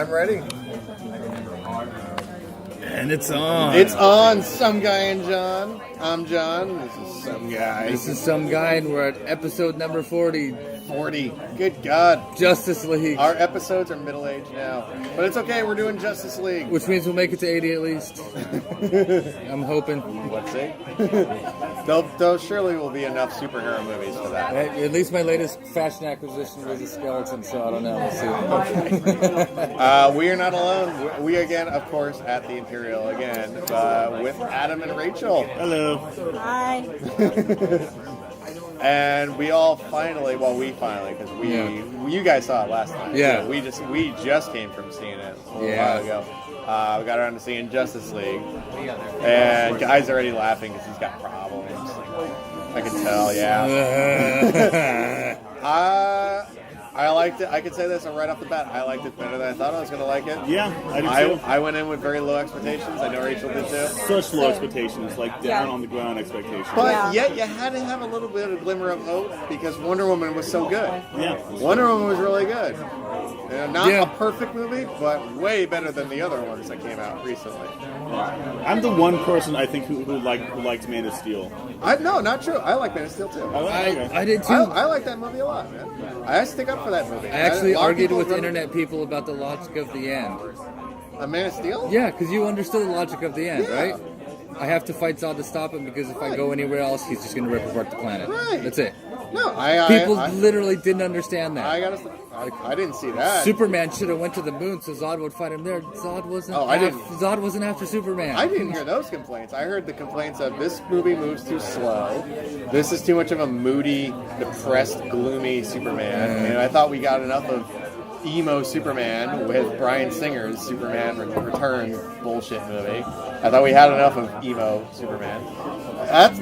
I'm ready. And it's on. It's on, Some Guy and John. I'm John. This is Some Guy. This is Some Guy, and we're at episode number 40. 40. Good God. Justice League. Our episodes are middle-aged now. But it's okay, we're doing Justice League. Which means we'll make it to 80 at least. I'm hoping. Let's see. There surely will be enough superhero movies for that. At least my latest fashion acquisition was a skeleton, so I don't know. We'll see. We are not alone. We again, of course, at the Imperial again, with Adam and Rachel. Hello. Hi. And we all finally, because you guys saw it last time. Yeah. So we just came from seeing it a little while ago. We got around to seeing Justice League, and Guy's already laughing because he's got problems. I can tell, yeah. I liked it. I could say this right off the bat. I liked it better than I thought I was going to like it. Yeah, I did too. I went in with very low expectations. I know Rachel did too. Such low expectations, like down on the ground expectations. But yet you had to have a little bit of glimmer of hope because Wonder Woman was so good. Yeah. Wonder Woman was really good. Not a perfect movie, but way better than the other ones that came out recently. I'm the one person I think who liked Man of Steel. No, not true. I like Man of Steel too. I did too. I like that movie a lot, man. I stick up for that movie. I actually argued with internet people about the logic of the end. A Man of Steel? Yeah, because you understood the logic of the end, right? I have to fight Zod to stop him because if I go anywhere else, he's just going to rip apart the planet. Right. That's it. No, people literally didn't understand that. I didn't see that. Superman should have went to the moon so Zod would fight him there. Zod wasn't. Zod wasn't after Superman. I didn't hear those complaints. I heard the complaints of this movie moves too slow. This is too much of a moody, depressed, gloomy Superman. And I thought we got enough of emo Superman with Bryan Singer's Superman Returns bullshit movie. I thought we had enough of emo Superman.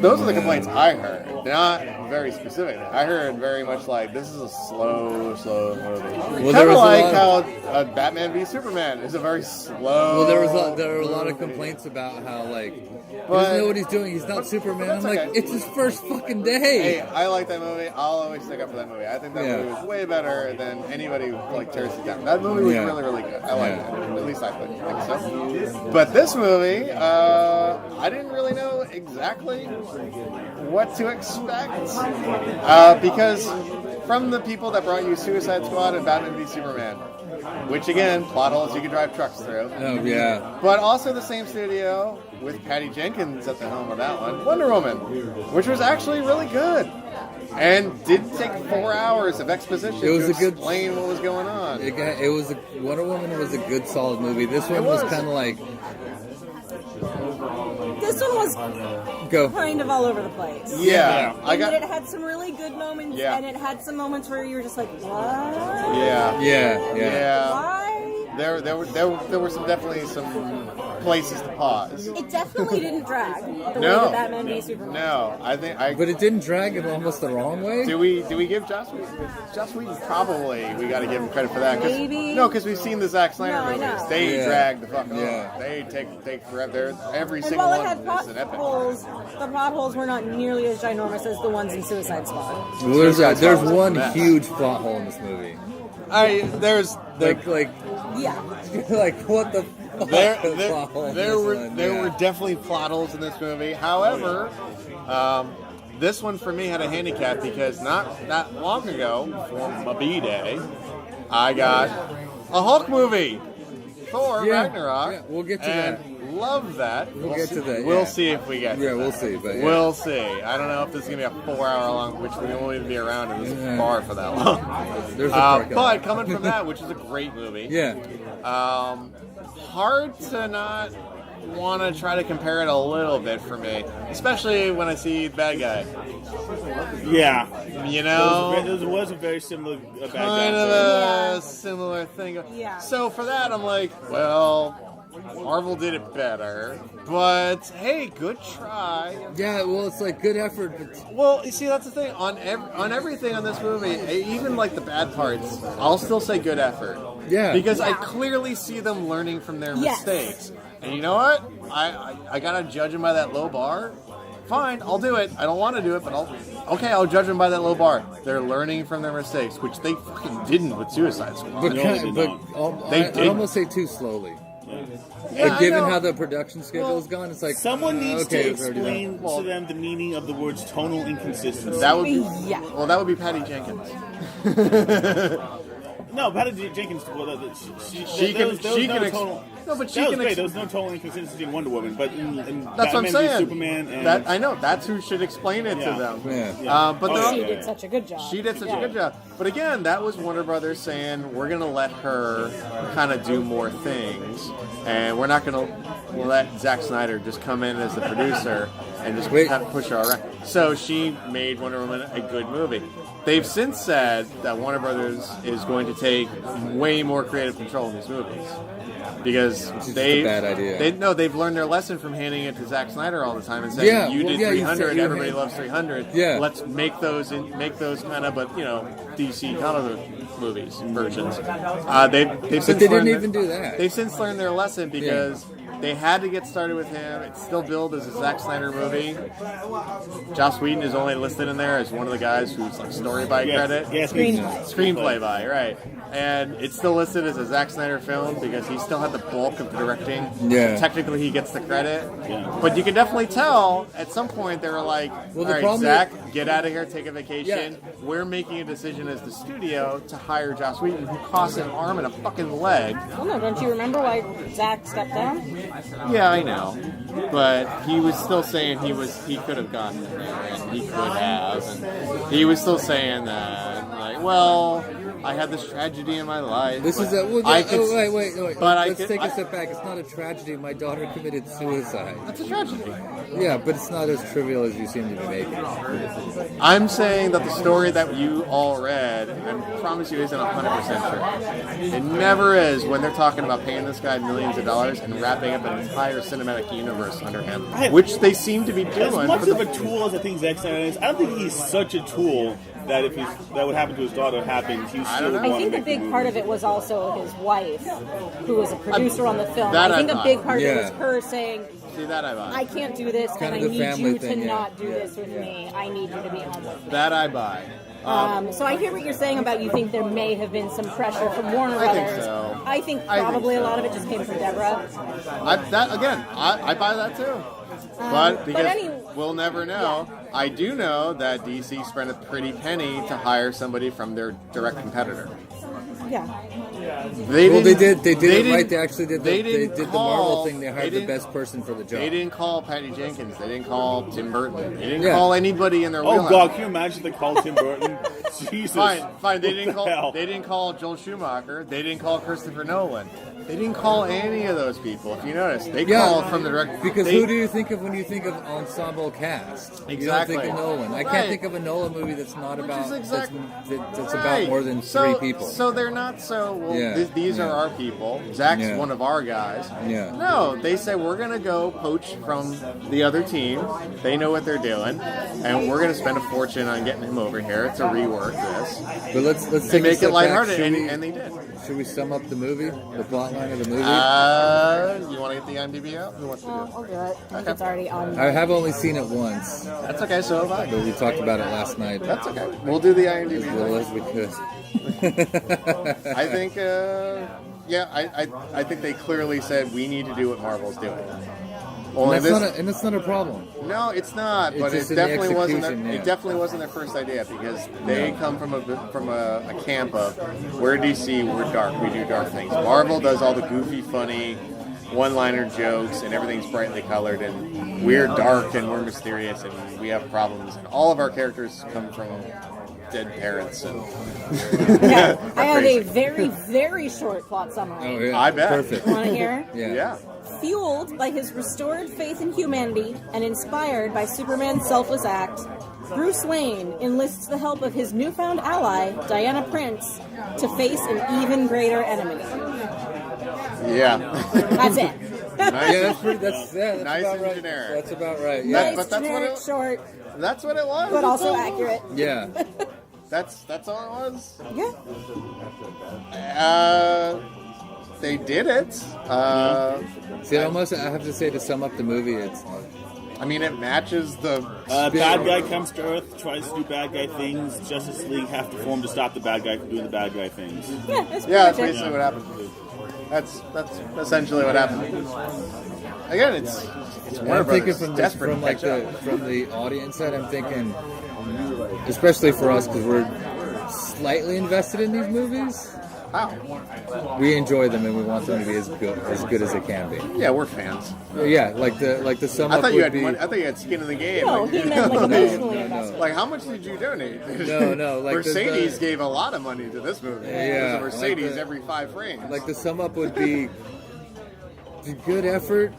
Those are the complaints I heard. Not very specific. I heard very much like this is a slow movie. Kind of like how Batman v Superman is a very slow. Well, there were a lot of complaints about how he doesn't know what he's doing. He's not Superman. I'm like, it's his first fucking day. Hey, I like that movie. I'll always stick up for that movie. I think that movie was way better than anybody who tears it down. That movie was really, really good. I like it. At least I think so. But this movie, I didn't really know exactly what to expect because from the people that brought you Suicide Squad and Batman v Superman, which again, plot holes you can drive trucks through. Oh yeah. But also the same studio with Patty Jenkins at the helm of that one, Wonder Woman, which was actually really good. And didn't take 4 hours of exposition to explain what was going on. Wonder Woman was a good, solid movie. This one was kind of like. This one was kind of all over the place. Yeah. It had some really good moments, and it had some moments where you were just like, what? Yeah. Why? There were definitely some places to pause. It definitely didn't drag the way that Batman v Superman. No, but it didn't drag in almost the wrong way. Do we give Joss Whedon? Probably we got to give him credit for that. Maybe. No, because we've seen the Zack Snyder movies. They drag the fuck on. They take forever. Every single one is an epic. The plot holes were not nearly as ginormous as the ones in Suicide Squad. Well, there's one huge plot hole in this movie. What the fuck? There were definitely plot holes in this movie. However, this one for me had a handicap because not that long ago, for my B-Day, I got a Hulk movie, Thor Ragnarok. Yeah, we'll get to that. Love that. We'll get to that. We'll see if we get to that. We'll see. We'll see. I don't know if this is going to be a 4 hour long, which we won't even be around in this bar for that long. But coming from that, which is a great movie. Yeah. Hard to not want to try to compare it a little bit for me, especially when I see the bad guy. Yeah. You know? It was a very similar bad guy. Kind of a similar thing. Yeah. So for that, I'm like, well, Marvel did it better, but hey, good try. Yeah, well, it's like good effort. But... Well, you see, that's the thing on everything on this movie, even like the bad parts. I'll still say good effort. Yeah, because I clearly see them learning from their mistakes. And you know what? I gotta judge them by that low bar. fine, I'll do it. I don't want to do it, but I'll judge them by that low bar. They're learning from their mistakes, which they fucking didn't with Suicide Squad. But, I'd almost say too slowly. Yeah, but given how the production schedule is gone, it's like someone needs to explain to them the meaning of the words tonal inconsistency. That would be well, that would be Patty Jenkins. No, Patty Jenkins. Well, she can. No, but she can. There was no total inconsistency in Wonder Woman, but in that's Batman what I'm saying. Superman and that I know that's who should explain it to them. Yeah. But she did such a good job. She did such a good job. But again, that was Warner Brothers saying we're going to let her kind of do more things, and we're not going to let Zack Snyder just come in as the producer and just kind of push her around. So she made Wonder Woman a good movie. They've since said that Warner Brothers is going to take way more creative control in these movies because a bad idea. They've learned their lesson from handing it to Zack Snyder all the time and saying you did 300, everybody loves 300. Yeah. Let's make those kind of, but DC comic movies versions. They've since they didn't even do that. They've since learned their lesson because. They had to get started with him. It's still billed as a Zack Snyder movie. Joss Whedon is only listed in there as one of the guys who's like story by credit. Screenplay by, right. And it's still listed as a Zack Snyder film because he still had the bulk of the directing. Yeah. Technically, he gets the credit. Yeah. But you can definitely tell at some point they were like, all right, Zack, get out of here, take a vacation. Yeah. We're making a decision as the studio to hire Joss Whedon, who costs an arm and a fucking leg. Well, no, don't you remember why Zack stepped down? Yeah, I know, but he was still saying he could have gotten there, and he could have, and he was still saying that, like, well, I had this tragedy in my life. This is wait. But let's take a step back. It's not a tragedy. My daughter committed suicide. That's a tragedy. Yeah, but it's not as trivial as you seem to be making. I'm saying that the story that you all read, I promise you, isn't 100% true. It never is when they're talking about paying this guy millions of dollars and wrapping up an entire cinematic universe under him, which they seem to be doing. As much of a tool as I think Zack Snyder is, I don't think he's such a tool that if that would happen to his daughter happens, he still would want to make the movie. I think a big part of it was also his wife, who was a producer on the film. I think a big part of it was her saying, see, that I buy. I can't do this, and I need you to not do this with me. I need you to be home with me. That I buy. So I hear what you're saying about you think there may have been some pressure from Warner Brothers. I think so. I think probably a lot of it just came from Deborah. I buy that too. But we'll never know. Yeah. I do know that DC spent a pretty penny to hire somebody from their direct competitor. Yeah. They did it right. They actually did. They did the Marvel thing. They hired the best person for the job. They didn't call Patty Jenkins. They didn't call Tim Burton. They didn't call anybody in their wheelhouse. Oh God, can you imagine they called Tim Burton? Jesus. Fine. They didn't call Joel Schumacher. They didn't call Christopher Nolan. They didn't call any of those people. If you notice, they called from the direct. Because who do you think of when you think of ensemble cast? Exactly. You don't think of Nolan. I can't think of a Nolan movie that's not about that's about more than three people. So they're not so. Well, these are our people. Zach's one of our guys. Yeah. No, they say we're gonna go poach from the other team. They know what they're doing, and we're gonna spend a fortune on getting him over here to rework this. But let's to make it lighthearted, and they did. Should we sum up the movie? The plot line of the movie? You want to get the IMDb out? Who wants to do it? I'll do it. I think it's already on. I have only seen it once. That's okay, so have I. But we talked about it last night. That's okay. We'll do the IMDb. As well as we could. I think, I think they clearly said we need to do what Marvel's doing. And that's not a problem. No, it's not. But it definitely wasn't. It definitely wasn't their first idea because they come from a camp of we're DC, we're dark, we do dark things. Marvel does all the goofy, funny, one-liner jokes, and everything's brightly colored, and we're dark and we're mysterious and we have problems, and all of our characters come from dead parents. And I have a very, very short plot summary. Oh yeah, I bet. Perfect. Want to hear? Yeah. Fueled by his restored faith in humanity and inspired by Superman's selfless act, Bruce Wayne enlists the help of his newfound ally, Diana Prince, to face an even greater enemy. Yeah. That's it. That's nice about and right. generic. That's about right. Yeah. Nice, but that's generic, short. That's what it was. But also accurate. Yeah. That's all it was. Yeah. They did it. See, I have to say, to sum up the movie, I mean, it matches the bad guy comes to Earth, tries to do bad guy things. Justice League have to form to stop the bad guy from doing the bad guy things. Yeah, that's that's pretty much basically it. what happened. That's essentially what happened. Again, it's Warner I'm thinking Brothers from desperate from to like catch up. from the audience side. I'm thinking, especially for us, because we're slightly invested in these movies. Wow. We enjoy them and we want them to be as good as they can be. Yeah, we're fans. Yeah, like the sum I up thought you would had be. money, I thought you had skin in the game. No, Like, he meant like emotionally no. invested. like, how much did you donate? No, like Mercedes the- gave a lot of money to this movie. Yeah, There's a like Mercedes the- every 5 frames. Like the sum up would be good effort,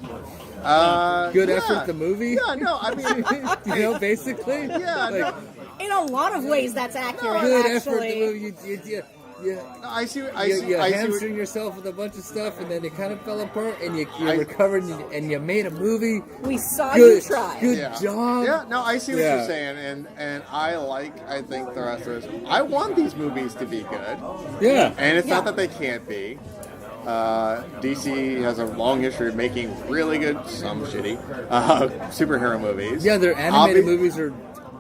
good effort. The movie. Yeah, no, I mean, Basically. Yeah, like, In a lot of ways, that's accurate. good effort. The actually. movie. You I see. you I see. hamstring yourself with a bunch of stuff, and then it kind of fell apart, and you recovered, and you made a movie. We saw Good, you try. good Yeah. job. Yeah, no, I see what Yeah. you're saying, and I think the rest of us. I want these movies to be good, Yeah. and it's Yeah. not that they can't be. DC has a long history of making really good, some shitty, superhero movies. Yeah, their animated Obvi- movies are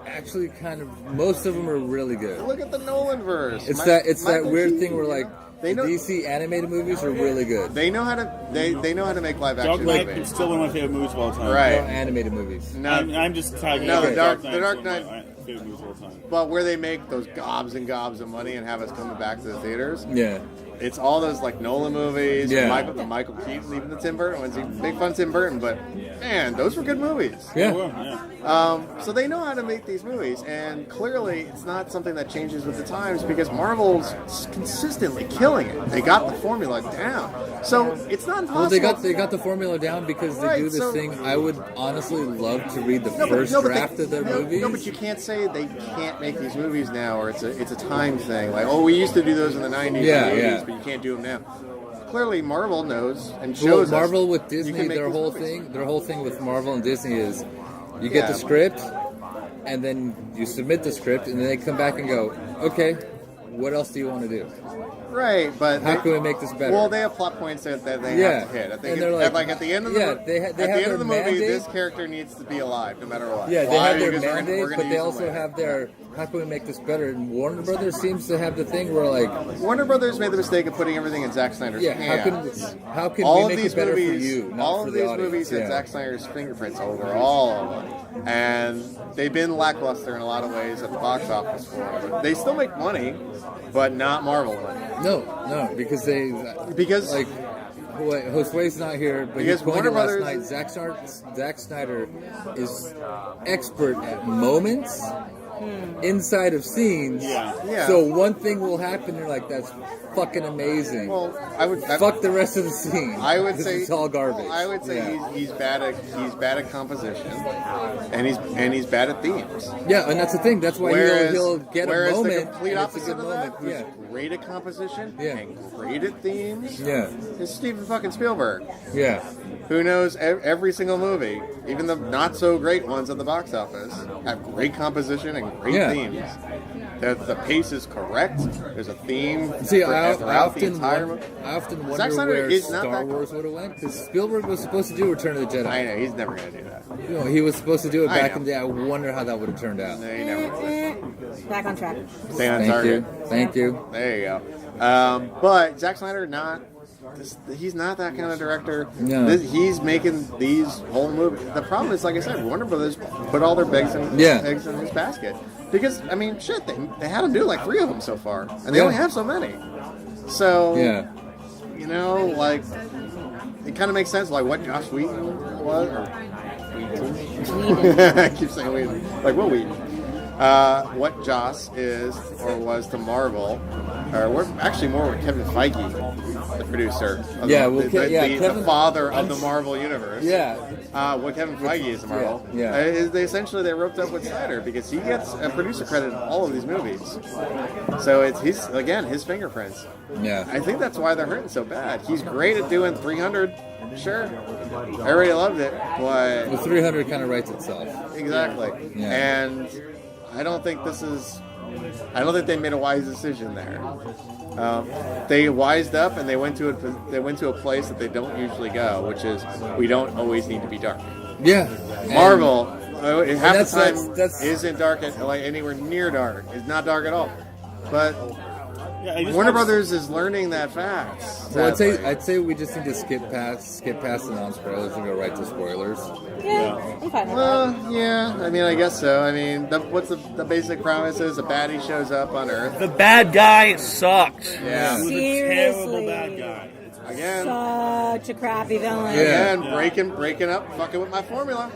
actually kind of, most of them are really good. Look at the Nolan verse. It's that weird thing where like They know- DC animated movies are really good. They know how to they know how to make live Dark action Knight movies. is still one of my favorite movies of all time. Right. No, animated movies. No, I'm just talking No, about the Dark is one of Knight- my favorite movies of all time. but where they make those gobs and gobs of money and have us coming back to the theaters. Yeah. It's all those like Nolan movies, Yeah. Michael Keaton, even the Tim Burton ones. You make fun of Tim Burton, but man, those were good movies. Yeah. Yeah. So they know how to make these movies, and clearly it's not something that changes with the times because Marvel's consistently killing it. They got the formula down, so it's not impossible. Well, they got the formula down because they Right, do this so- thing. I would honestly love to read the No, but- first no, but draft of their movies. No, but you can't say they can't make these movies now, or it's a time thing. Like, oh, we used to do those in the 90s Yeah, and 80s, yeah. but you can't do them now. Clearly, Marvel knows and Well, shows us Marvel with you Disney, can make their these whole movies. thing with Marvel and Disney is you get Yeah. the script, and then you submit the script, and then they come back and go, okay, what else do you want to do? Right, but How can we make this better? Well, they have plot points that they Yeah. have to hit. I think And they're like- at the end of the yeah, they at have the end their of the movie, mandate. this character needs to be alive no matter what. Yeah, they Why? have their Because we're mandate, gonna but they use them also later. have their how can we make this better? And Warner Brothers seems to have the thing where like, Warner Brothers made the mistake of putting everything in Zack Snyder's yeah, hands. how can All we of make these it better movies, for you, not all for of the these audience? movies had Yeah. Zack Snyder's fingerprints over all of them, and they've been lackluster in a lot of ways at the box office for them. But they still make money, but not Marvel money. No, because Because like. Wait, Josue's not here, but Because he pointed Warner last Brothers- night. Zack Snyder is expert at moments inside of scenes. Yeah. So one thing will happen, you're like, that's fucking amazing. well, I would Fuck the rest of the scene. I would this say is all garbage. Well, I would say Yeah. he's bad at composition, and he's bad at themes. Yeah, and that's the thing. That's why he'll get a whereas moment. the complete and it's a opposite good of moment. that, who's Yeah. great at composition Yeah. and great at themes, Yeah. is Steven fucking Spielberg, Yeah. who knows every single movie, even the not so great ones at the box office, have great composition and great Yeah. themes. The pace is correct. There's a theme See, I throughout the entire movie. often wonder Zack Snyder where is not Star that- Wars would have went because Spielberg was supposed to do Return of the Jedi. I know he's never gonna do that. You know, he was supposed to do it I back know. in the day. I wonder how that would have turned out. No, he never would. Back on track. Stay on Thank target. you. Thank you. There you go. But Zack Snyder, he's not that kind of director. No. He's making these whole movies. The problem is, like I said, Warner Brothers put all their eggs in his basket. Because, I mean, shit, they had him do like 3 of them so far. And they only have so many. So, Yeah. you know, like, it kind of makes sense, like what Joss Whedon was. Or Whedon. I keep saying Whedon. Like, what Whedon? What Joss is or was to Marvel, or we're actually more with Kevin Feige, the producer. Of Yeah, the, well, the Kevin- father of the Marvel universe. Yeah. What Kevin Feige is to Marvel. Yeah. Is they essentially they roped up with Snyder because he gets a producer credit in all of these movies. So it's his fingerprints. Yeah. I think that's why they're hurting so bad. He's great at doing 300. Sure, everybody loved it, but The 300 kind of writes itself. exactly. Yeah. And I don't think they made a wise decision there. They wised up and they went to a place that they don't usually go, which is we don't always need to be dark. Yeah. Marvel, half the time that's isn't dark like anywhere near dark. It's not dark at all. But Yeah, Warner Brothers is learning that fast. Well, sadly. I'd say we just need to skip past the non-spoilers and go right to spoilers. Yeah, I'm fine with that. Well, yeah. I mean, I guess so. I mean, what's the basic premise is a baddie shows up on Earth. The bad guy sucked. Yeah. He was a Seriously. terrible bad guy. Again, Such a crappy villain. Yeah. again, breaking up, fucking with my formula.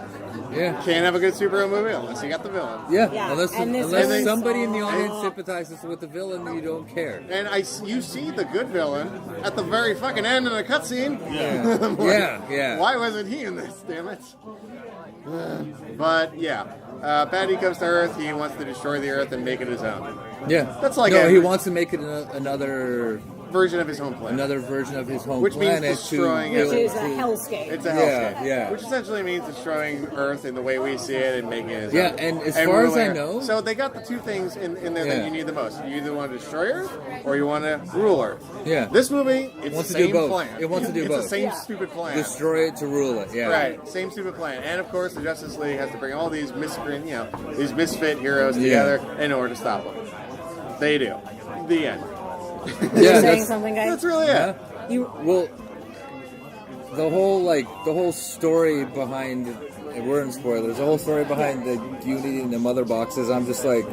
Yeah. Can't have a good superhero movie unless you got the villain. Yeah. Yeah, Unless and this unless is- somebody in the audience sympathizes with the villain, you don't care. And you see the good villain at the very fucking end of the cutscene. Yeah. I'm like, Yeah. Why wasn't he in this? Damn it. But yeah, baddie comes to Earth. He wants to destroy the Earth and make it his own. Yeah. That's like no. every- He wants to make it another Version of his home planet. another version of his home Which means planet destroying to it. Which build- is a hellscape. It's a Yeah, hellscape. yeah. Which essentially means destroying Earth in the way we see it and making it his Yeah, own. and as far as ruling I Earth. know- So they got the two things in there Yeah. that you need the most. You either want to destroy Earth or you want to rule Earth. Yeah. This movie, it's Wants the to do same both. plan. It wants to do it's both. the same Yeah. stupid plan. destroy it to rule it. Yeah. Right, same stupid plan. And of course, the Justice League has to bring all these these misfit heroes Yeah. together in order to stop them. They do. The end. Yeah. You're saying That's, something, guys? That's really it. yeah. You Well, the whole story behind, and we're in spoilers. The whole story behind the Unity and the mother boxes. I'm just like,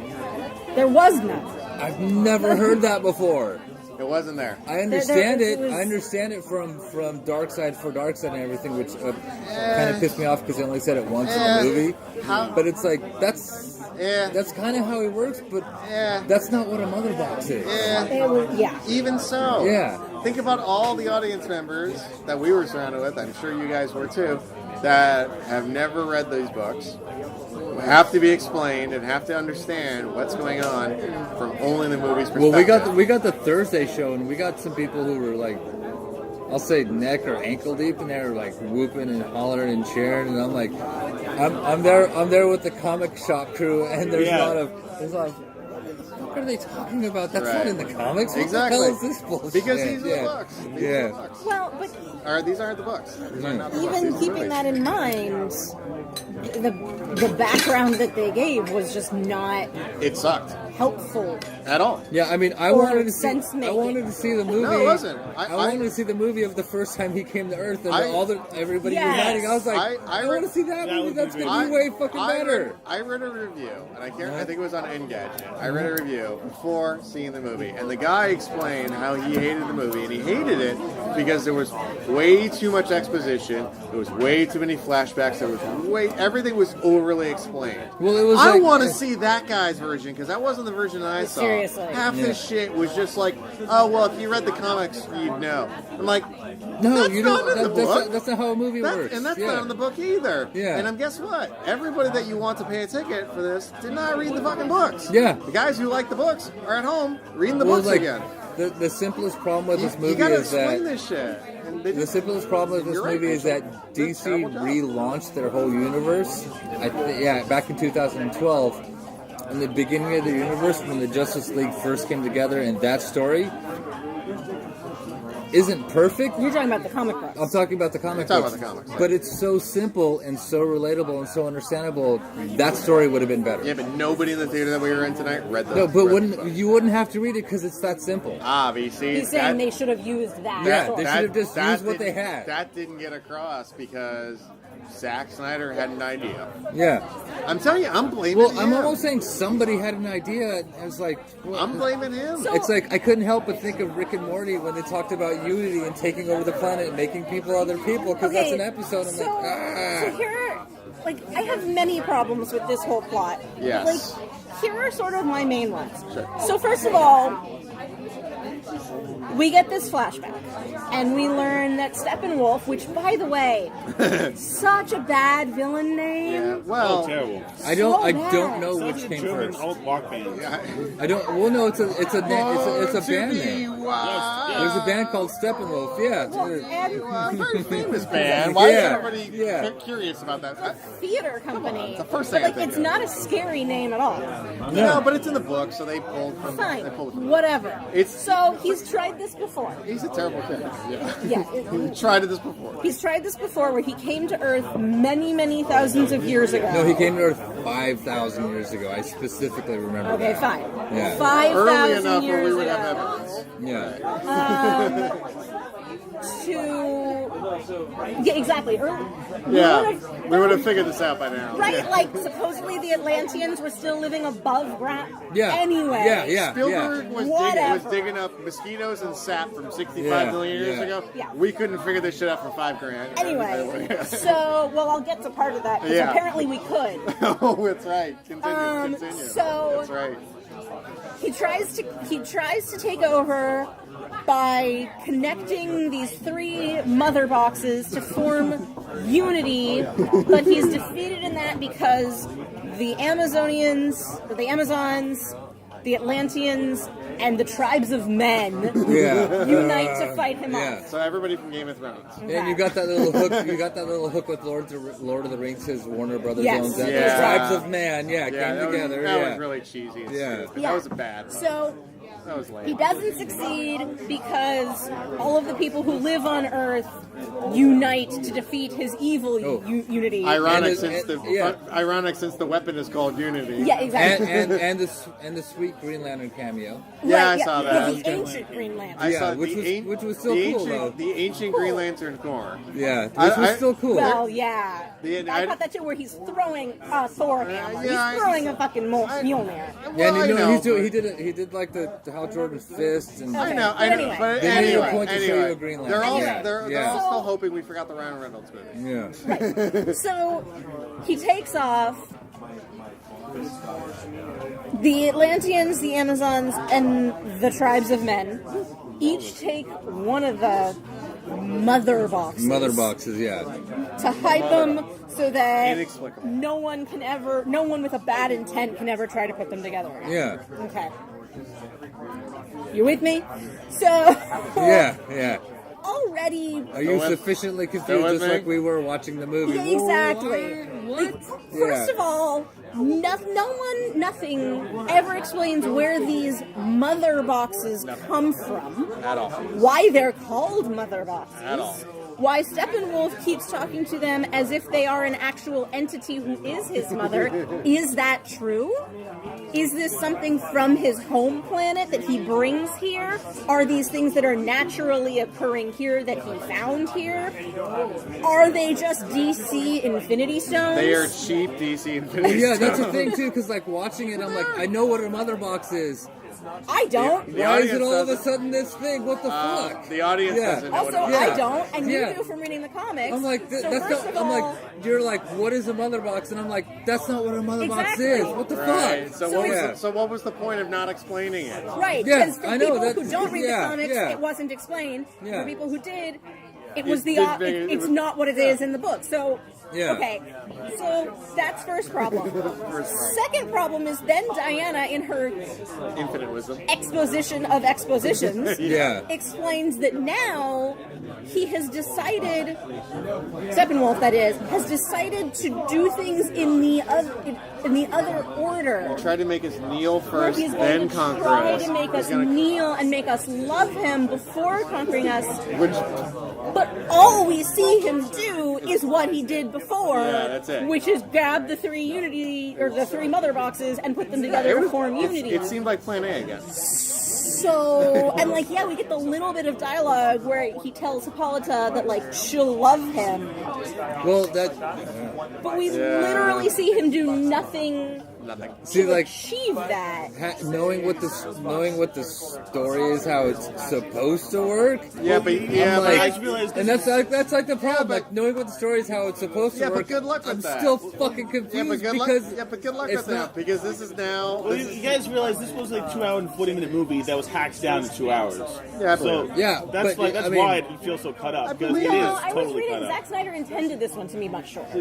there was none. I've never heard that before. It wasn't there. I understand There- it. it was- I understand it from Darkseid for Darkseid and everything, which kind of pissed me off because they only said it once in the movie. How- But it's like that's kind of how he works. But that's not what a mother box is. It was, yeah. Even so. Yeah. Think about all the audience members that we were surrounded with, I'm sure you guys were too, that have never read these books, have to be explained and have to understand what's going on from only the movie's perspective. Well, we got the Thursday show, and we got some people who were like, I'll say neck or ankle deep, and they were like whooping and hollering and cheering, and I'm like, I'm there with the comic shop crew, and there's a lot of what are they talking about? That's not Right. in the comics. Exactly. What the hell is this bullshit? Because these are yeah. the books. These Yeah. are the books. Well, but Or these aren't the books. These are not the books. These even are keeping movies. that in mind, the background that they gave was just not It sucked. helpful. At all. Yeah, I mean, I Or wanted to see. sense-making. I wanted to see the movie. No, it wasn't. I wanted to see the movie of the first time he came to Earth and I- everybody Yes. uniting. I was like, I I want to see that That movie. would be That's great. gonna be way fucking better. I read a review, and I think it was on Engadget. I read a review before seeing the movie, and the guy explained how he hated the movie, and he hated it because there was way too much exposition. There was way too many flashbacks. Everything was overly explained. Well, it was. I like, want to see that guy's version because that wasn't the version I saw. Seriously. Half this shit was just like, oh well, if you read the comics, you'd know. I'm like, No, that's you not don't. in the book. That's not how a movie works. And that's yeah. not in the book either. Yeah. And guess what? Everybody that you want to pay a ticket for this did not read the fucking books. Yeah. The guys who like the books are at home reading the Well, books like, again. The simplest problem with this You movie gotta is that explain this shit. And they the just- simplest problem with this You're right, movie is Rachel. that Good, DC terrible job. relaunched their whole universe. Back in 2012, in the beginning of the universe, when the Justice League first came together, and that story isn't perfect. You're talking about the comic books. I'm talking about the comic You're books. talking about the comics. But it's so simple and so relatable and so understandable. That story would have been better. Yeah, but nobody in the theater that we were in tonight read the No, but read you wouldn't have to read it because it's that simple. Obviously, He's saying they should have used that. Yeah, source. they should have just used what they had. That didn't get across because Zack Snyder had an idea. Yeah. I'm telling you, I'm blaming Well, him. I'm almost saying somebody had an idea. I was like, well, I'm blaming him. So- it's like I couldn't help but think of Rick and Morty when they talked about unity and taking over the planet and making people other people because that's an episode. I'm so, like, ah. so here, I have many problems with this whole plot. Yes. Here are sort of my main ones. Sure. So first of all, we get this flashback, and we learn that Steppenwolf, which, by the way, such a bad villain name. Yeah, Oh, well, terrible. I don't bad. know Sounds which like came German first. alt rock band. I don't. Well, no, it's a band name. There's a band called Steppenwolf. Yeah. Well, and Very famous band. Why Yeah, is everybody yeah. curious about that? theater company. It's the first But, thing I think it's of. not a scary name at all. No, but it's in the book, so they pulled from. Fine, They pulled from whatever. It's- So he's tried this this before. He's a terrible character. Yeah. Yeah. He tried this before. He's tried this before where he came to Earth many, many thousands of years ago. No, he came to Earth 5,000 years ago. I specifically remember Okay, that. fine. Yeah. 5,000 Early enough years where we would ago. have evidence. Yeah. Yeah, exactly. Yeah, we would have figured this out by now. Right, Yeah. like supposedly the Atlanteans were still living above ground. Yeah. Anyway. Yeah. Spielberg was Whatever. digging up mosquitoes and sap from 65 Yeah, million years yeah. ago. Yeah. We couldn't figure this shit out for $5,000. Anyway, so I'll get to part of that because Yeah. apparently we could. Oh, that's right. Continue. so- That's right. He tries to take over by connecting these 3 mother boxes to form unity, but he's defeated in that because the Amazons, the Atlanteans, and the tribes of men Yeah. unite to fight him Yeah. off. So everybody from Game of Thrones. And you got that little hook. You got that little hook with Lord of the Rings. His Warner Brothers Yes. owns that. Yeah. The Tribes of Man. Yeah, Yeah, came that together. Was, that was really cheesy. And Yeah. stupid. Yeah. That was a bad one. So That was lame. he doesn't succeed because all of the people who live on Earth unite to defeat his evil unity. Ironic, And ironic since the weapon is called Unity. Yeah, exactly. and the sweet Green Lantern cameo. Yeah, Right, I saw that. Well, That the was ancient Green Lantern. I Yeah, saw which was still the cool, ancient, though. The ancient Green Lantern Thor. Yeah, I- which was I- still cool. Well, yeah. I I- thought that too, where he's throwing a Thor hammer. yeah, He's throwing a fucking Mjolnir. Yeah, Well, and I know, he did like the Hal Jordan fists and I Okay. know, But anyway. but They made it a anyway, point to show anyway. you a Green They're all, Lantern. they're Yeah. all still hoping we forgot the Ryan Reynolds movie. yeah. So he takes off. The Atlanteans, the Amazons, and the tribes of men each take one of the mother boxes. Mother boxes. Yeah. To hype them so that Inexplicable. no one with a bad intent can ever try to put them together. Yeah. Okay. You with me? So Yeah. already. Are you with- sufficiently Still confused, with just me? like we were watching the movie? Yeah, exactly. What? First of all, nothing ever explains where these mother boxes come from, At all. why they're called mother boxes, At all. why Steppenwolf keeps talking to them as if they are an actual entity who is his mother. Is that true? Is this something from his home planet that he brings here? Are these things that are naturally occurring here that he found here? Are they just DC Infinity Stones? They are cheap DC Infinity Yeah, that's the Stones. thing too, because like watching it, I'm like, I know what a mother box is. I don't. The Why is it audience all of a doesn't. sudden this thing? What the fuck? The audience Yeah. doesn't know Also, what it Yeah. I don't, and you Yeah. do from reading the comics. I'm like, so that's first not. of I'm all, like, you're like, what is a mother box? And I'm like, that's not what a mother box Exactly. is. What the Right. fuck? So, So what was it's- so what was the point of not explaining it? right? Yeah, Because for I know, people who that's- don't read yeah, the comics, yeah. it wasn't explained. Yeah. For people who did, it was the did very- it's not what it is in the book. So Yeah. okay, so that's first problem. Second problem is then Diana, in her Infinite wisdom. exposition of expositions, Yeah. explains that now he has decided, Steppenwolf that is, has decided to do things in the other order. Try to make us kneel Where first, he's then going to conquer try us. to make He's us gonna- kneel and make us love him before conquering us. Which, But all we see him do is what he did before, Yeah, that's it. which is grab the three unity or the three mother boxes and put them together to form unity. It seemed like Plan A again. So, and like, yeah, we get the little bit of dialogue where he tells Hippolyta that like she'll love him, Well, that. but we literally see him do nothing Nothing. See, to like, achieve that. knowing what the story is, how it's supposed to work. Yeah, but yeah, I'm but like, I realized and that's like the problem. but- like knowing what the story is, how it's supposed to Yeah, but work. good luck with I'm that. still fucking confused yeah, but good luck. because Yeah, but good luck it's with that not- because this is now. Well, you guys realize this was like 2 hour and 40-minute movie that was hacked down to 2 hours. Yeah, I so believe it. Yeah, that's but, that's I mean- why it feels so cut up because it believe is it. No, I was totally reading cut Zack up. Snyder intended this one to be much shorter.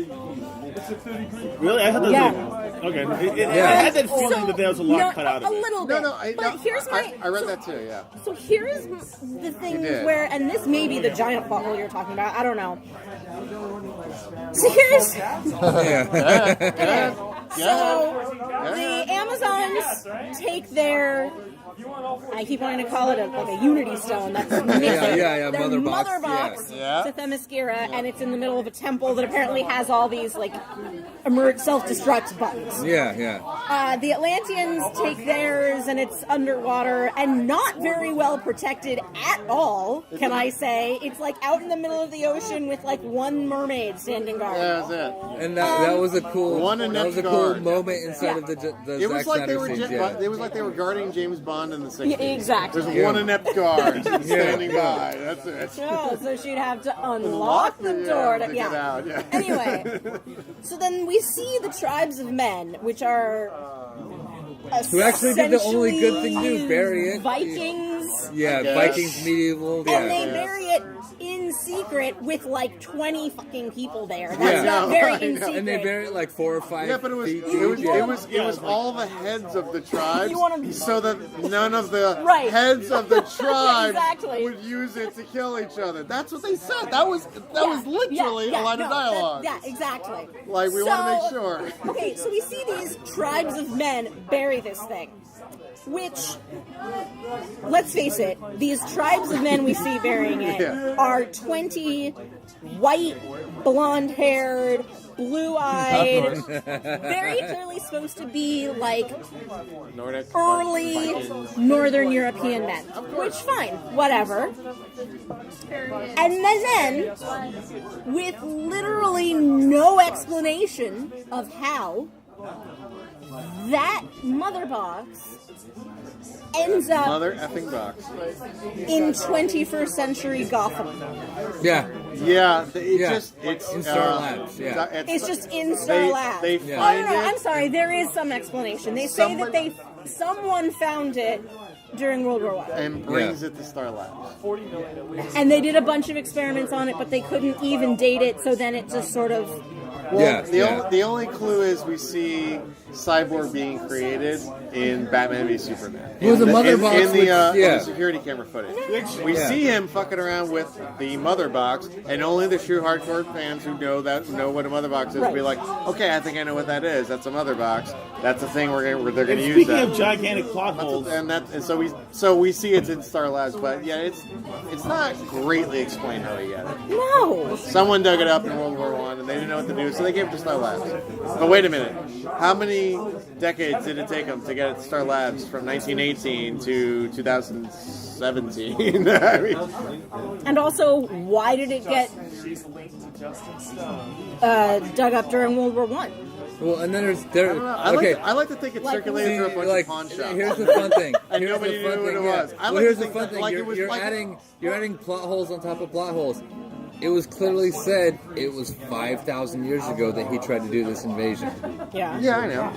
Really, I thought that Yeah. was okay. I Yeah. had that feeling that there was a lot no, cut out of a it. little No, bit. no, but here's my. I read so- that too. Yeah. So here's the thing did. where, and this may be the giant plot hole you're talking about. I don't know. So here's. Yeah. So the Amazons take their I keep wanting to call it like a Unity Stone. That's missing. yeah, Their Mother Box, Box yeah. to Themyscira, and it's in the middle of a temple that apparently has all these like self-destruct buttons. Yeah. The Atlanteans take theirs, and it's underwater and not very well protected at all. Can I say? It's like out in the middle of the ocean with like one mermaid standing guard. Yeah, that's it. And that was a cool moment inside of the It was Zack like they Snyder were. scenes, It was like they were guarding James Bond in the 60s. Yeah, exactly. There's one inept guard standing by. That's it. Oh, so she'd have to unlock the door to get out. Yeah. Anyway, so then we see the tribes of men, which are who actually did the only good thing to do, bury it. Vikings. Yeah, Vikings, medieval. And they bury it in secret with like 20 fucking people there. That's Yeah. not very in secret. And they bury it like 4 or 5 Yeah, but it was feet it was all the heads of the tribes, You wanna- so that none of the Right. heads of the tribes Exactly. would use it to kill each other. That's what they said. That was literally a line of dialogue. Yeah, exactly. Like, we want to make sure. Okay, so we see these tribes of men bury this thing. Which, let's face it, these tribes of men we see burying it Yeah. are 20 white, blonde-haired, blue-eyed, very clearly supposed to be like Nordic, early Vikings. Northern European men. Which, fine, whatever. And then, with literally no explanation of how, that mother box ends up Mother effing box. in 21st century Gotham. Yeah. Yeah, It's in Star Labs. Yeah. It's just in Star Labs. They Oh, find no, it. I'm sorry. There is some explanation. They say that someone found it during World War I. and brings it to Star Labs. And they did a bunch of experiments on it, but they couldn't even date it, so then it just sort of... Well, the only clue is we see Cyborg being created in Batman v Superman. Well, the mother box, in the yeah. security camera footage. We see him fucking around with the mother box, and only the true hardcore fans who know what a mother box is will be like, okay, I think I know what that is. That's a mother box. That's a thing they're going to use. Speaking that. of gigantic plot holes, So we see it's in Star Labs, but yeah, it's not greatly explained how he got it. No! Someone dug it up in World War I, and they didn't know what to do, so they gave it to Star Labs. But wait a minute, how many decades did it take them to get it to Star Labs from 1918 to 2017? I mean, And also, why did it get dug up during World War I? Well, and then I like to think it circulated through a bunch of pawn shops. Here's the fun thing. And nobody knew what it was. I like Here's to the think fun that, thing. like, it was You're like- adding plot holes on top of plot holes. It was clearly said it was 5,000 years ago that he tried to do this invasion. Yeah. Yeah, I know.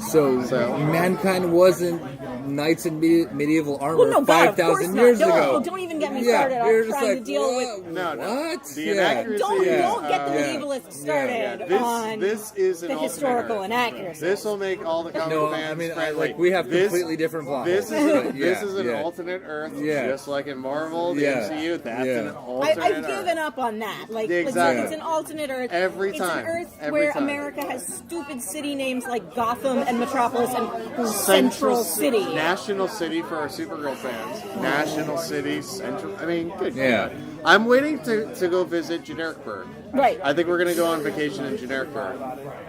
So mankind wasn't knights in medieval armor Well, no, God, of course 5,000 not. years Don't, ago. Don't even get me Yeah, started you're on just trying like, to deal with... No. What? The inaccuracy Don't is, get the yeah. medievalists started Yeah, on this is an the alternate historical Earth. inaccuracy. This will make all the comic No, fans I mean, friendly. we have completely different plot This holes. is But this is an yeah. alternate Earth, Yeah. just like in Marvel, the Yeah. MCU. That's Yeah. an alternate I've Earth. given up on that. Like, Exactly. it's an alternate Earth. Every It's time. an Earth Every where time. America has stupid city names like Gotham and Metropolis and Central City. National City for our Supergirl fans. National City, Central. I mean, good Yeah. God. I'm waiting to go visit Genericburg. Right. I think we're going to go on vacation in Genericburg.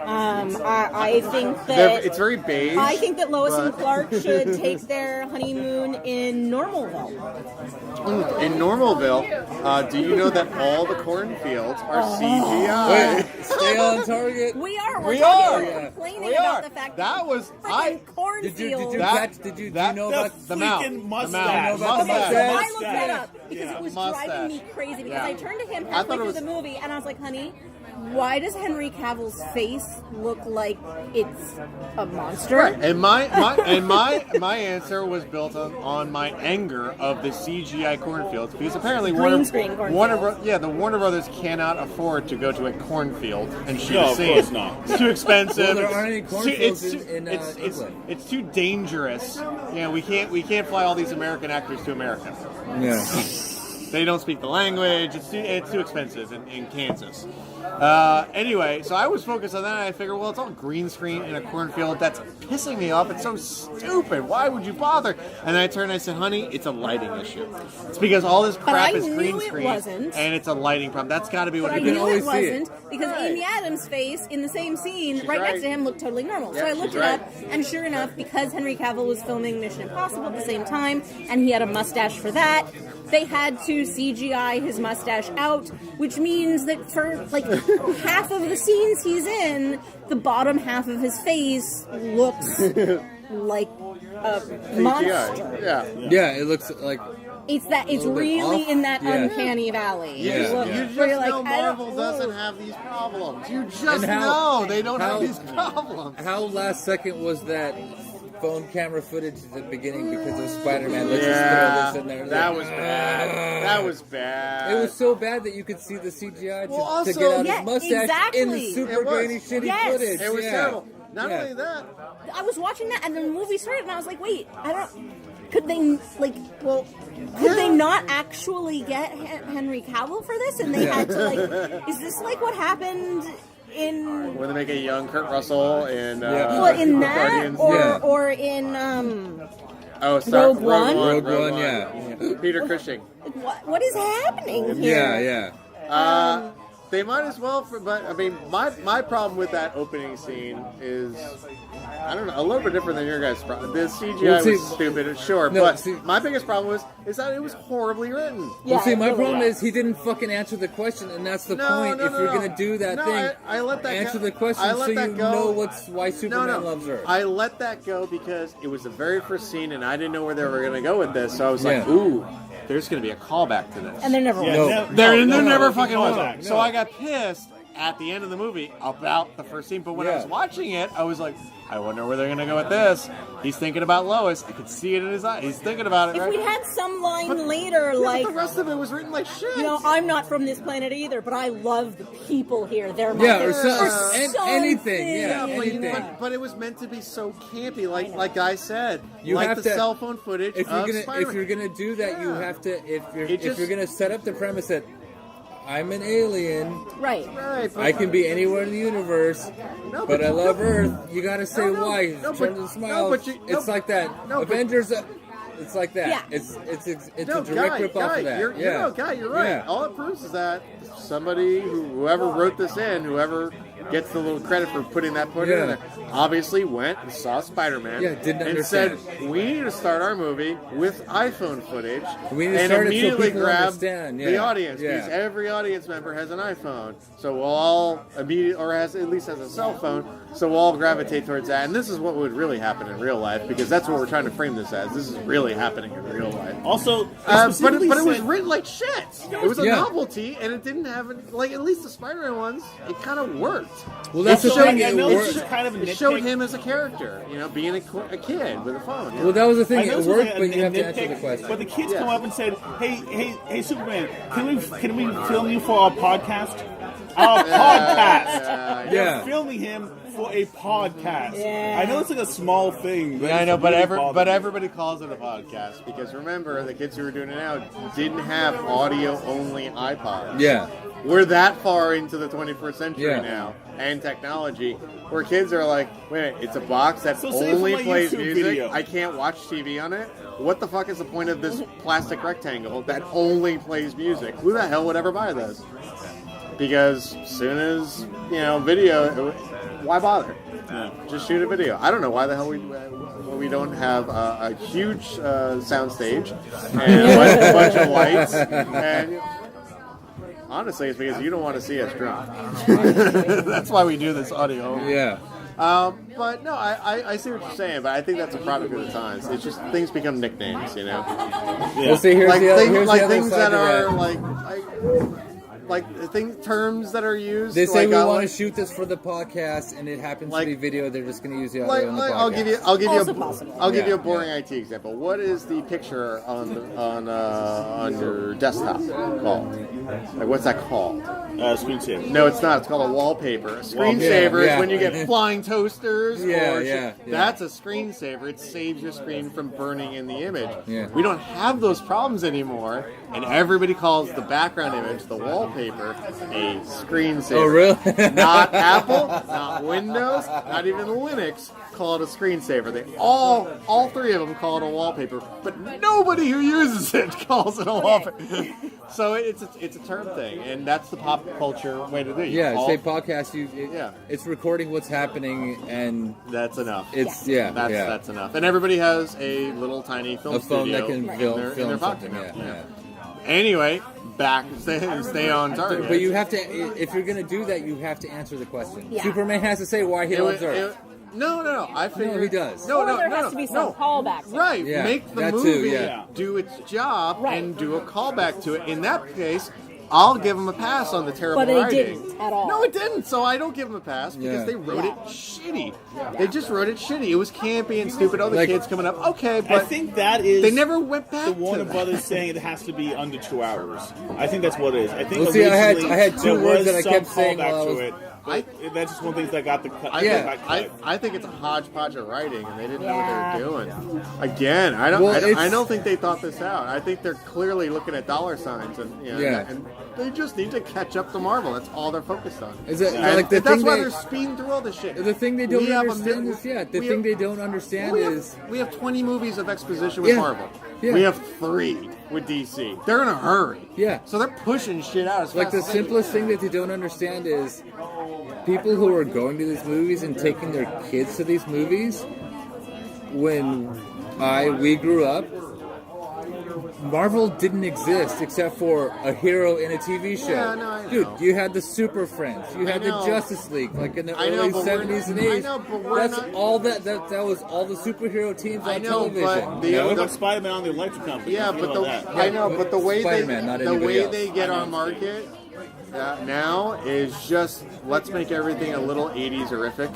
I think that It's very beige. I think that Lois and but- Clark should take their honeymoon in Normalville. In Normalville, do you know that all the cornfields are CGI? Wait, stay on target. We are. We We're are. complaining We about are. the fact That was freaking Did cornfields. you catch? Did you know the about the mouth? freaking The mustache. mouth. Okay, Okay, so Mustache. I looked that up because Yeah. it was Mustache. driving me crazy. Because Yeah. I turned to him I halfway thought it through was- the movie, and I was like, "Honey, why does Henry Cavill's face look like it's a monster?" Right. And my answer was built on my anger of the CGI cornfields, because apparently Green screen cornfields. the Warner Brothers cannot afford to go to a cornfield and shoot No, a of scene. course not. It's too expensive. Well, there aren't any cornfields in it's England. it's too dangerous. You know, we can't fly all these American actors to America. Yeah. They don't speak the language. It's too expensive in Kansas. Anyway, so I was focused on that, and I figured, well, it's all green screen in a cornfield. That's pissing me off. It's so stupid. Why would you bother? And then I turned and I said, honey, it's a lighting issue. It's because all this crap is green screen, and it's a lighting problem. That's got to be what But you can I always knew see. it wasn't because Amy Adams' face in the same scene She's right right. next to him looked totally normal. So Yeah, I looked she's it right. up, and sure enough, because Henry Cavill was filming Mission Impossible at the same time, and he had a mustache for that, they had to CGI his mustache out, which means that for like half of the scenes he's in, the bottom half of his face looks like a monster. Yeah, it looks like It's little bit really off. in that Yeah. uncanny valley. Yeah. You just Where you're know like, I don't- Marvel doesn't have these problems. You just And how- know they don't how- have these problems. how last second was that phone camera footage at the beginning because of Spider-Man. Let's just throw this in there. That Like, was bad. That was bad. It was so bad that you could see the CGI Well, to also- get out Yeah, his mustache in the exactly. super It was. grainy, shitty Yes. footage. It was Yeah. terrible. Not Yeah. only that, I was watching that, and the movie started, and I was like, wait, I don't. Could they could they not actually get Henry Cavill for this? And they had to like, is this like what happened in? when they make a young Kurt Russell in Well, in that, Guardians. or in Rogue One? Rogue One, yeah. Peter Cushing. what is happening here? Yeah. They might as well, but I mean, my problem with that opening scene is, I don't know, a little bit different than your guys' problem. The CGI Well, see- was stupid, sure, No, but see- my biggest problem is that it was horribly written. Yeah, Well, see, my it really problem was. is he didn't fucking answer the question, and that's the No, point. no, If no, you're no. gonna do that No, thing, I let that answer go. the question I let so that you go. know why Superman loves Earth. I let that go because it was the very first scene, and I didn't know where they were going to go with this. So I was like, Yeah. "Ooh, there's going to be a callback to this." And there never Yeah, was. No. There no, never no, fucking no, was. no. So I got pissed at the end of the movie about the first scene. But when I Yeah. was watching it, I was like, I wonder where they're going to go with this. He's thinking about Lois. I could see it in his eye. He's thinking about it. If Right? we'd had some line later, Yeah, like, but the rest of it was written like shit. you know, I'm not from this planet either, but I love the people here. They're my Yeah, or favorite. anything. Yeah, Yeah, anything. but it was meant to be so campy, like I said, You like have the to- cell phone footage If of you're Spider-Man. gonna do that, you Yeah. have to. If It just- you're gonna set up the premise that I'm an alien, Right. Right, but I can be anywhere in the universe, No, but I but- love Earth. You gotta say No, why. no, Turn but- and smile. no, but you- it's no, like that. no, but- Avengers. It's like that. Yeah. It's no, a direct Guy, rip off Guy, of that. You're, yeah. no, Guy, you're right. Yeah. All it proves is that somebody, whoever wrote this in, whoever gets the little credit for putting that put in Yeah. there, obviously went and saw Spider-Man Yeah, didn't and understand. said, we need to start our movie with iPhone footage We need to and start it so immediately people grab understand, the yeah, audience yeah. because every audience member has an iPhone. So we'll all immediately, or has at least has a cell phone, so we'll all gravitate towards that. And this is what would really happen in real life because that's what we're trying to frame this as. This is really happening in real life. Also, But specifically it was said- written like shit. It was a Yeah. novelty, and it didn't have like at least the Spider-Man ones. It kind of worked. Well, that's the So, thing. I It know worked. it's just kind of a It showed nitpick. him as a character, you know, being a kid with a phone. you know. Well, that was the I thing. know It this worked, was a but you have to answer nitpick, the question. But the kids Yeah. come up and said, "Hey, Superman, can we film you for our podcast? Our podcast. They're Yeah. filming him for a podcast. Yeah. I know it's like a small thing. But Yeah, I it's know, but really bothered me. everybody calls it a podcast because remember, the kids who are doing it now didn't have audio-only iPods. Yeah. We're that far into the 21st century Yeah. now, and technology, where kids are like, wait a minute, it's a box that So say for only my plays YouTube music. video. I can't watch TV on it. What the fuck is the point of this plastic rectangle that only plays music? Who the hell would ever buy this? Because soon as, video, why bother? Yeah. Just shoot a video. I don't know why the hell we don't have a huge sound stage and a bunch of lights. And honestly, it's because you don't want to see us drunk. That's why we do this audio. Yeah. But no, I see what you're saying, but I think that's a product of the times. It's just things become nicknames, you know? Yeah. Well, see, here's Like, the other, things, here's like the other things side that to are that. terms that are used. They say like, we I'll- want to shoot this for the podcast, and it happens Like- to be video. They're just going to use the audio on the podcast. I'll give you Also possible. I'll give you a Yeah. boring IT example. What is the picture on your desktop called? Like, what's that called? Screensaver. No, it's not. It's called a wallpaper. A screensaver Yeah. is when you get flying toasters. Yeah, or yeah. That's a screensaver. It saves your screen from burning in the image. Yeah. We don't have those problems anymore, and everybody calls the background image, the wallpaper, a screensaver. Oh, really? Not Apple, not Windows, not even Linux call it a screensaver. They all three of them call it a wallpaper, but nobody who uses it calls it a wallpaper. So it's a term thing, and that's the pop culture way to do it. Yeah, say podcast. It's recording what's happening, and that's enough. That's enough. And everybody has a little tiny film phone studio that can in film their pocket. something. Yeah. Anyway, stay on target. But you have to, if you're going to do that, you have to answer the question. Yeah. Superman has to say why he loves Earth. No. I figure he does. Or there has to be some callback. Right. Yeah, Make the that too, movie yeah. do its job Right. and do a callback to it. In that case, I'll give them a pass on the terrible But it writing. didn't at all. No, it didn't. So I don't give them a pass because Yeah. they wrote it shitty. They just wrote it shitty. It was campy and stupid. Oh, the Like- kids coming up. Okay, I but think that is they never went back the to Warner that. Brothers saying it has to be under 2 hours. I think that's what it is. I think Well, see, I had originally two there words was that I some kept saying callback while I to was- it. But that's just one of the things that got the cut. I think it's a hodgepodge of writing, and they didn't know Yeah. what they were doing. Again, I don't think they thought this out. I think they're clearly looking at dollar signs, and and they just need to catch up to Marvel. That's all they're focused on. Is it And like the that's thing why they- they're speeding through all this shit. The thing they don't We have understand is, they don't understand is... we have 20 movies of exposition with Yeah. Marvel. Yeah. We have 3 with DC. They're in a hurry. Yeah. So they're pushing shit out as Like, the fast as they simplest thing that they don't understand is people who are going to these movies and taking their kids to these movies, when we grew up, Marvel didn't exist except for a hero in a TV show. Yeah, no, I know. Dude, you had the Super Friends, you had the know. Justice League, like in the I know, early but we're 70s and not- 80s. I know, but we're That's not- all that was all the superhero teams I on know, television. but the- Yeah, what about Spider-Man on the Electric Company? Yeah, Think but about that. I know, but the way Spider-Man, not the anybody way else. they get our market now is just let's make everything a little 80s horrific,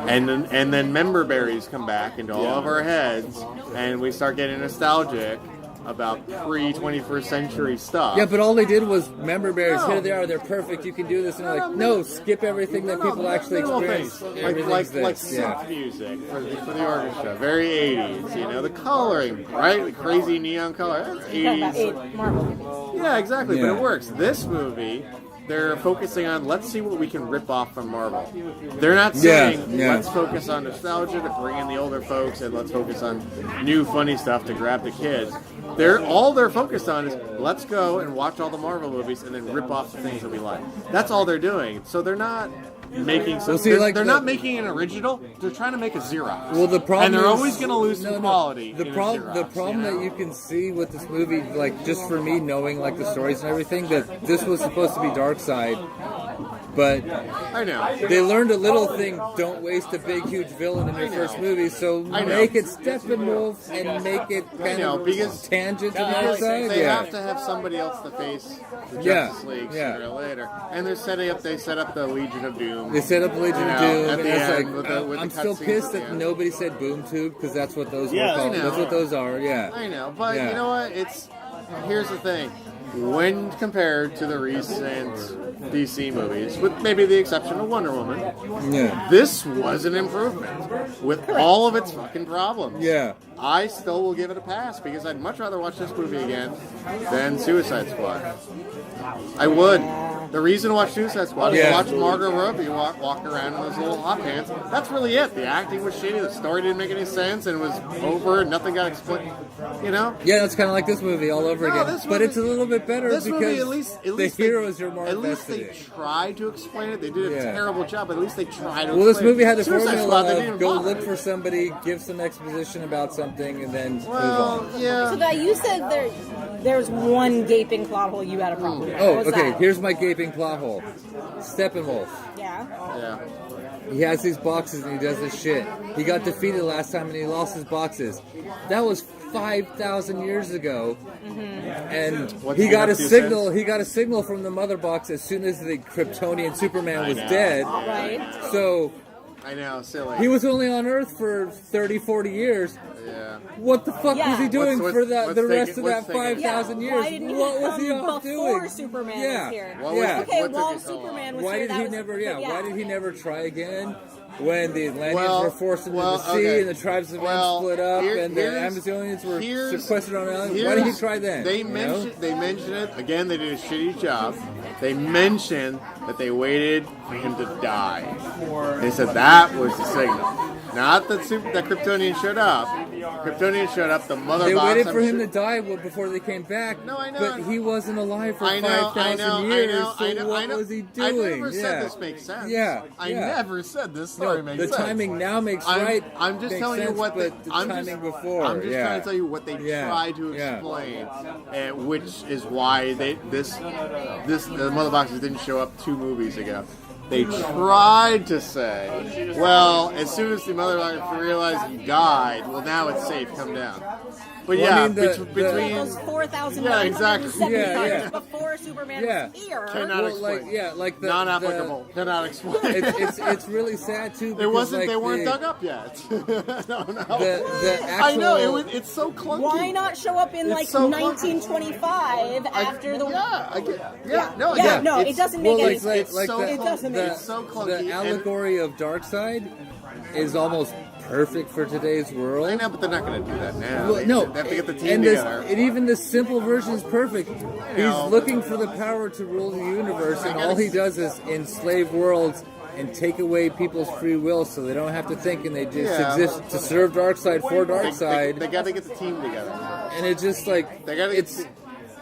and then member berries come back into all of our heads, and we start getting nostalgic about pre-21st century stuff. Yeah, but all they did was member berries. No. Here they are. They're perfect. You can do this. And they're like, no, skip everything that people actually minimal experience. things. Everything's like this. synth music for the orchestra, very 80s. You know, the coloring, bright, crazy neon color. That's Talking about 80s. Marvel. Yeah, exactly. Yeah. But it works. This movie, they're focusing on let's see what we can rip off from Marvel. They're not saying let's focus on nostalgia to bring in the older folks and let's focus on new funny stuff to grab the kids. All they're focused on is let's go and watch all the Marvel movies and then rip off the things that we like. That's all they're doing. So they're not making some, Well, see, they're, like they're the- not making an original. They're trying to make a Xerox. Well, the problem and they're is- always going to lose some quality. The in a problem Xerox, that you can see with this movie, like just for me knowing like the stories and everything, that this was supposed to be Darkseid, but I know. they learned a little thing: don't waste a big, huge villain in your first movie. So I know. make it Steppenwolf and make it kind know, of because- tangent to Because Darkseid. they Yeah. have to have somebody else to face the Yeah, Justice League yeah. sooner or later. And they set up the Legion of Doom. They set up Legion You of know, Doom, at and the it's end like with the- with the I'm still cutscenes pissed at the that end. nobody said Boom Tube because that's what those Yeah, were called. I know. That's what those are. Yeah. I know, but Yeah. you know what? Here's the thing. When compared to the recent DC movies, with maybe the exception of Wonder Woman, Yeah. this was an improvement with all of its fucking problems. Yeah. I still will give it a pass because I'd much rather watch this movie again than Suicide Squad. I would. The reason to watch Suicide Squad is to Yeah. watch Margot Robbie walk around in those little hot pants. That's really it. The acting was shitty. The story didn't make any sense, and it was over, and nothing got explained. You know? Yeah, it's kind of like this movie all over No, again. this But movie- it's a little bit better This because movie, at least the they- heroes are more At least invested they in. tried to explain it. They did a Yeah. terrible job, but at least they tried to. Well, this explain movie it. had the Suicide formula Squad, they didn't of even go bother. look for somebody, give some exposition about something, and then move Well, on. yeah. So that you said there's one gaping plot hole you had a problem with. Oh, What was okay. that? Here's my gaping plot hole. Steppenwolf. Yeah. Yeah. He has these boxes and he does this shit. He got defeated last time and he lost his boxes. That was 5,000 years ago. And What's he he got up a to signal. since? He got a signal from the mother box as soon as the Kryptonian Superman was know. dead. Right. So I know, silly. He was only on Earth for 30, 40 years. Yeah. What the fuck was he doing What's- for what's the rest taking- of that what's taking- 5,000 years? Why didn't he What was he come off before doing? Superman Yeah. was here? What Yeah. was- Okay, what took while it so long? Superman was Why here, did he that never? was, Yeah. but Why did he never try again? When the Atlanteans Well- were forced into well, the sea okay. and the tribes of men Well, split up and the here's- Amazonians were here's- sequestered on an island, why did he here's- try then? They you know? mentioned it again. They did a shitty job. They mentioned that they waited for him to die. They said that was the signal. Not that that Kryptonian showed up. Kryptonian showed up. The mother They box. waited I'm for him sure- to die before they came back. No, I know. But he wasn't alive for I know, 5,000 years. So what was he I doing? never yeah. said this makes sense. Yeah, I yeah. never said this story No, makes the sense. timing now makes I'm just makes telling you sense, what but the I'm timing just, before. I'm just yeah. trying to tell you what they Yeah, tried to yeah. explain, which is why the mother boxes didn't show up 2 movies ago. They tried to say, well, as soon as the mother box realized he died, well, now it's safe, come down. But Well, yeah, I mean, between those 4,000 Yeah, exactly. Yeah, yeah. before Superman Yeah. was here. Cannot Well, like explain. like the non-applicable, cannot explain. It's really sad too. It Because, wasn't. like, they weren't the, dug up yet. no. The actual, I know it's so clunky. Why not show up in It's like so 1925 after the? Yeah, I get. Yeah, No, yeah, again, no, it's- it doesn't Well, make any like, sense. like so the, It doesn't the, make It's so clunky. the allegory of Darkseid is almost perfect for today's world. I know, but they're not going to do that now. Well, no, they have to get the team and together. and even the simple version is perfect. He's know, looking for the power to rule the universe, and all he does is enslave worlds and take away people's free will, so they don't have to think, and they just Yeah. exist to serve Darkseid for Darkseid. They got to get the team together. And it's just like They gotta get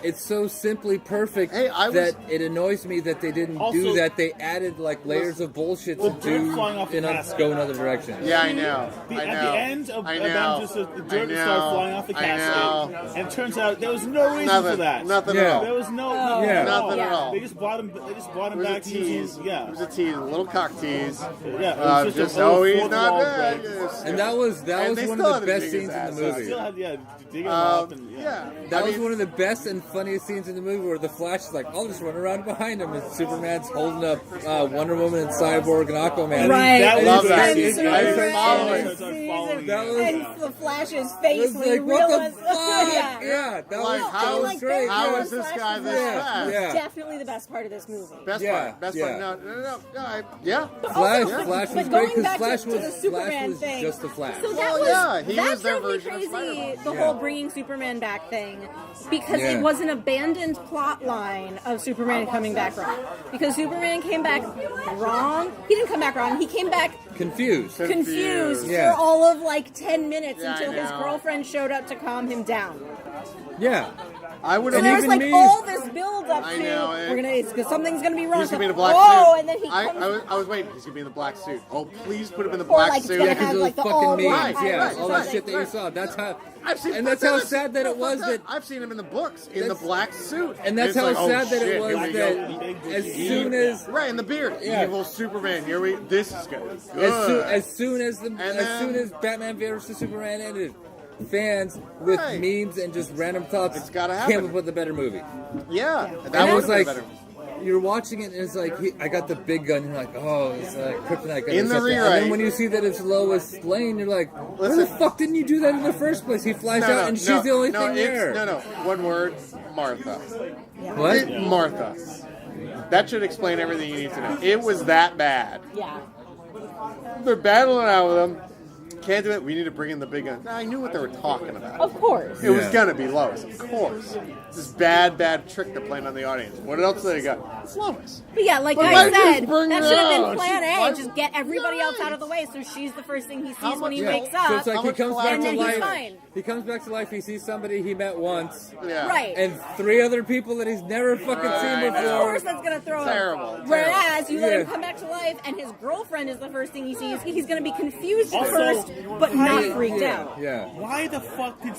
it's so simply perfect Hey, I was- that it annoys me that they didn't Also- do that. They added like layers of bullshit Well, to dirt flying off the castle. go another direction. Yeah, I know. At I know. the end of I know. Avengers, the dirt I know. started flying off the I castle, know. and it turns out there was no reason Nothing. for that. Nothing Yeah. at all. There was no Yeah. Nothing at all. They just brought him. They just brought It him was a back tease. using It was a tease, a little cock tease. yeah. It was Just a he's fourth not wall bad. break. Yes. And that was And one they of still the had to best dig his scenes in ass the out. movie. Still had digging him up and Yeah. That I was mean, one of the best and funniest scenes in the movie where the Flash is like, I'll just run around behind him, and Superman's holding up Wonder Woman and Cyborg and Aquaman. Right. That was Love that. great. I didn't follow I it. started following That it. was- And the Flash's It face was when he like, what the realized. fuck? yeah. Yeah, that Like, was, how- that was like, great. How yeah. is this guy this Yeah, fast? yeah. Definitely the best part of this movie. Best Yeah, part. Best yeah. part. No. Yeah. Flash, Also, Flash but was going great because back Flash to the was Superman thing, just the Flash. So that Well, was yeah, he that was their drove me version of crazy. Spider-Man. The Yeah. whole bringing Superman back thing, because Yeah. it was an abandoned plot line of Superman coming back wrong. Because Superman came back wrong. He didn't come back wrong. He came back Confused. confused Yeah. for all of like 10 minutes Yeah, I until his know. girlfriend showed up to calm him down. Yeah. I would So have And there was even like me- all this build up I to know, we're gonna something's gonna be wrong. He's gonna be in a black oh, suit. and then he comes I was waiting. He's gonna be in the black suit. Oh, please put him in the Or, black like, it's suit. gonna Yeah, because have, of like, those the fucking all memes. black, Yeah, right, all right, that shit that you right. saw. That's how. I've seen, And that's how sad that it was that. I've seen him in the books in the That's- black suit, And that's it's how like, oh, sad that shit, it was here we that go. as soon as Right, and the beard, Yeah. evil Superman. Here we. This is good. as soon as then- Batman vs Superman ended, fans with Right. memes and just random thoughts It's gotta came happen. up with a better movie. Yeah, And I was would've like, been better. you're watching it and it's like, I got the big gun. You're like, oh, it's kryptonite gun. In the or something. And rewrite- then when you see that it's Lois Lane, you're like, why the Listen. fuck didn't you do that in the first place? He flies out and she's the only thing there. No, one word, Martha. What? Martha. That should explain everything you need to know. It was that bad. Yeah. They're battling out with him. Can't do it. We need to bring in the big gun. No, I knew what they were talking about. Of course. It was Yeah. gonna be Lois, of course. This bad trick they're playing on the audience. What else do they got? It's Lois. But yeah, like But I why just said, bring that her should have been out? plan Why- A. Just get everybody else Right. out of the way so she's the first thing he sees How when much- he Yeah. wakes So up. it's like How he much comes flash- back And to then he's life. fine. He comes back to life. He sees somebody he met once, Yeah. Right. and three other people that he's never fucking Right, seen I know. Of before. course, that's gonna throw Terrible, him. Whereas you let him Yeah. come back to life, and his girlfriend is the first thing he sees. He's gonna be confused at Also, first, but not freaked Yeah, out. yeah. Why the fuck did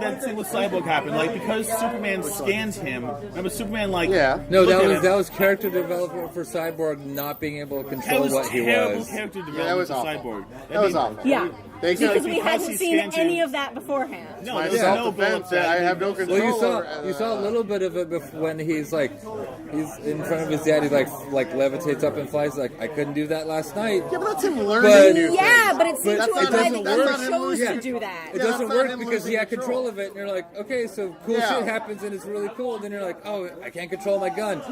that thing with Cyborg happen? Like, because Superman scans him. Remember, Superman, like... Yeah. No, looked that at was him. that was character development for Cyborg not being able to That control was what he terrible was. character Yeah, that development was for awful. Cyborg. That was awful. Yeah. They Yeah, because like, we hadn't Kelsey seen Stanton. any of that beforehand. No, My there's self-defense, no I have no control. Well, you saw a little bit of it when he's in front of his dad. He like levitates up and flies. Like, I couldn't do that last night. Yeah, but that's him learning But- new Yeah, things. but it seems But to that's imply not- that that's you not him chose losing- to do that. It Yeah, doesn't that's not work him because he losing had control control. of it, and you're like, okay, so cool Yeah. shit happens and it's really cool. And then you're like, oh, I can't control my gun.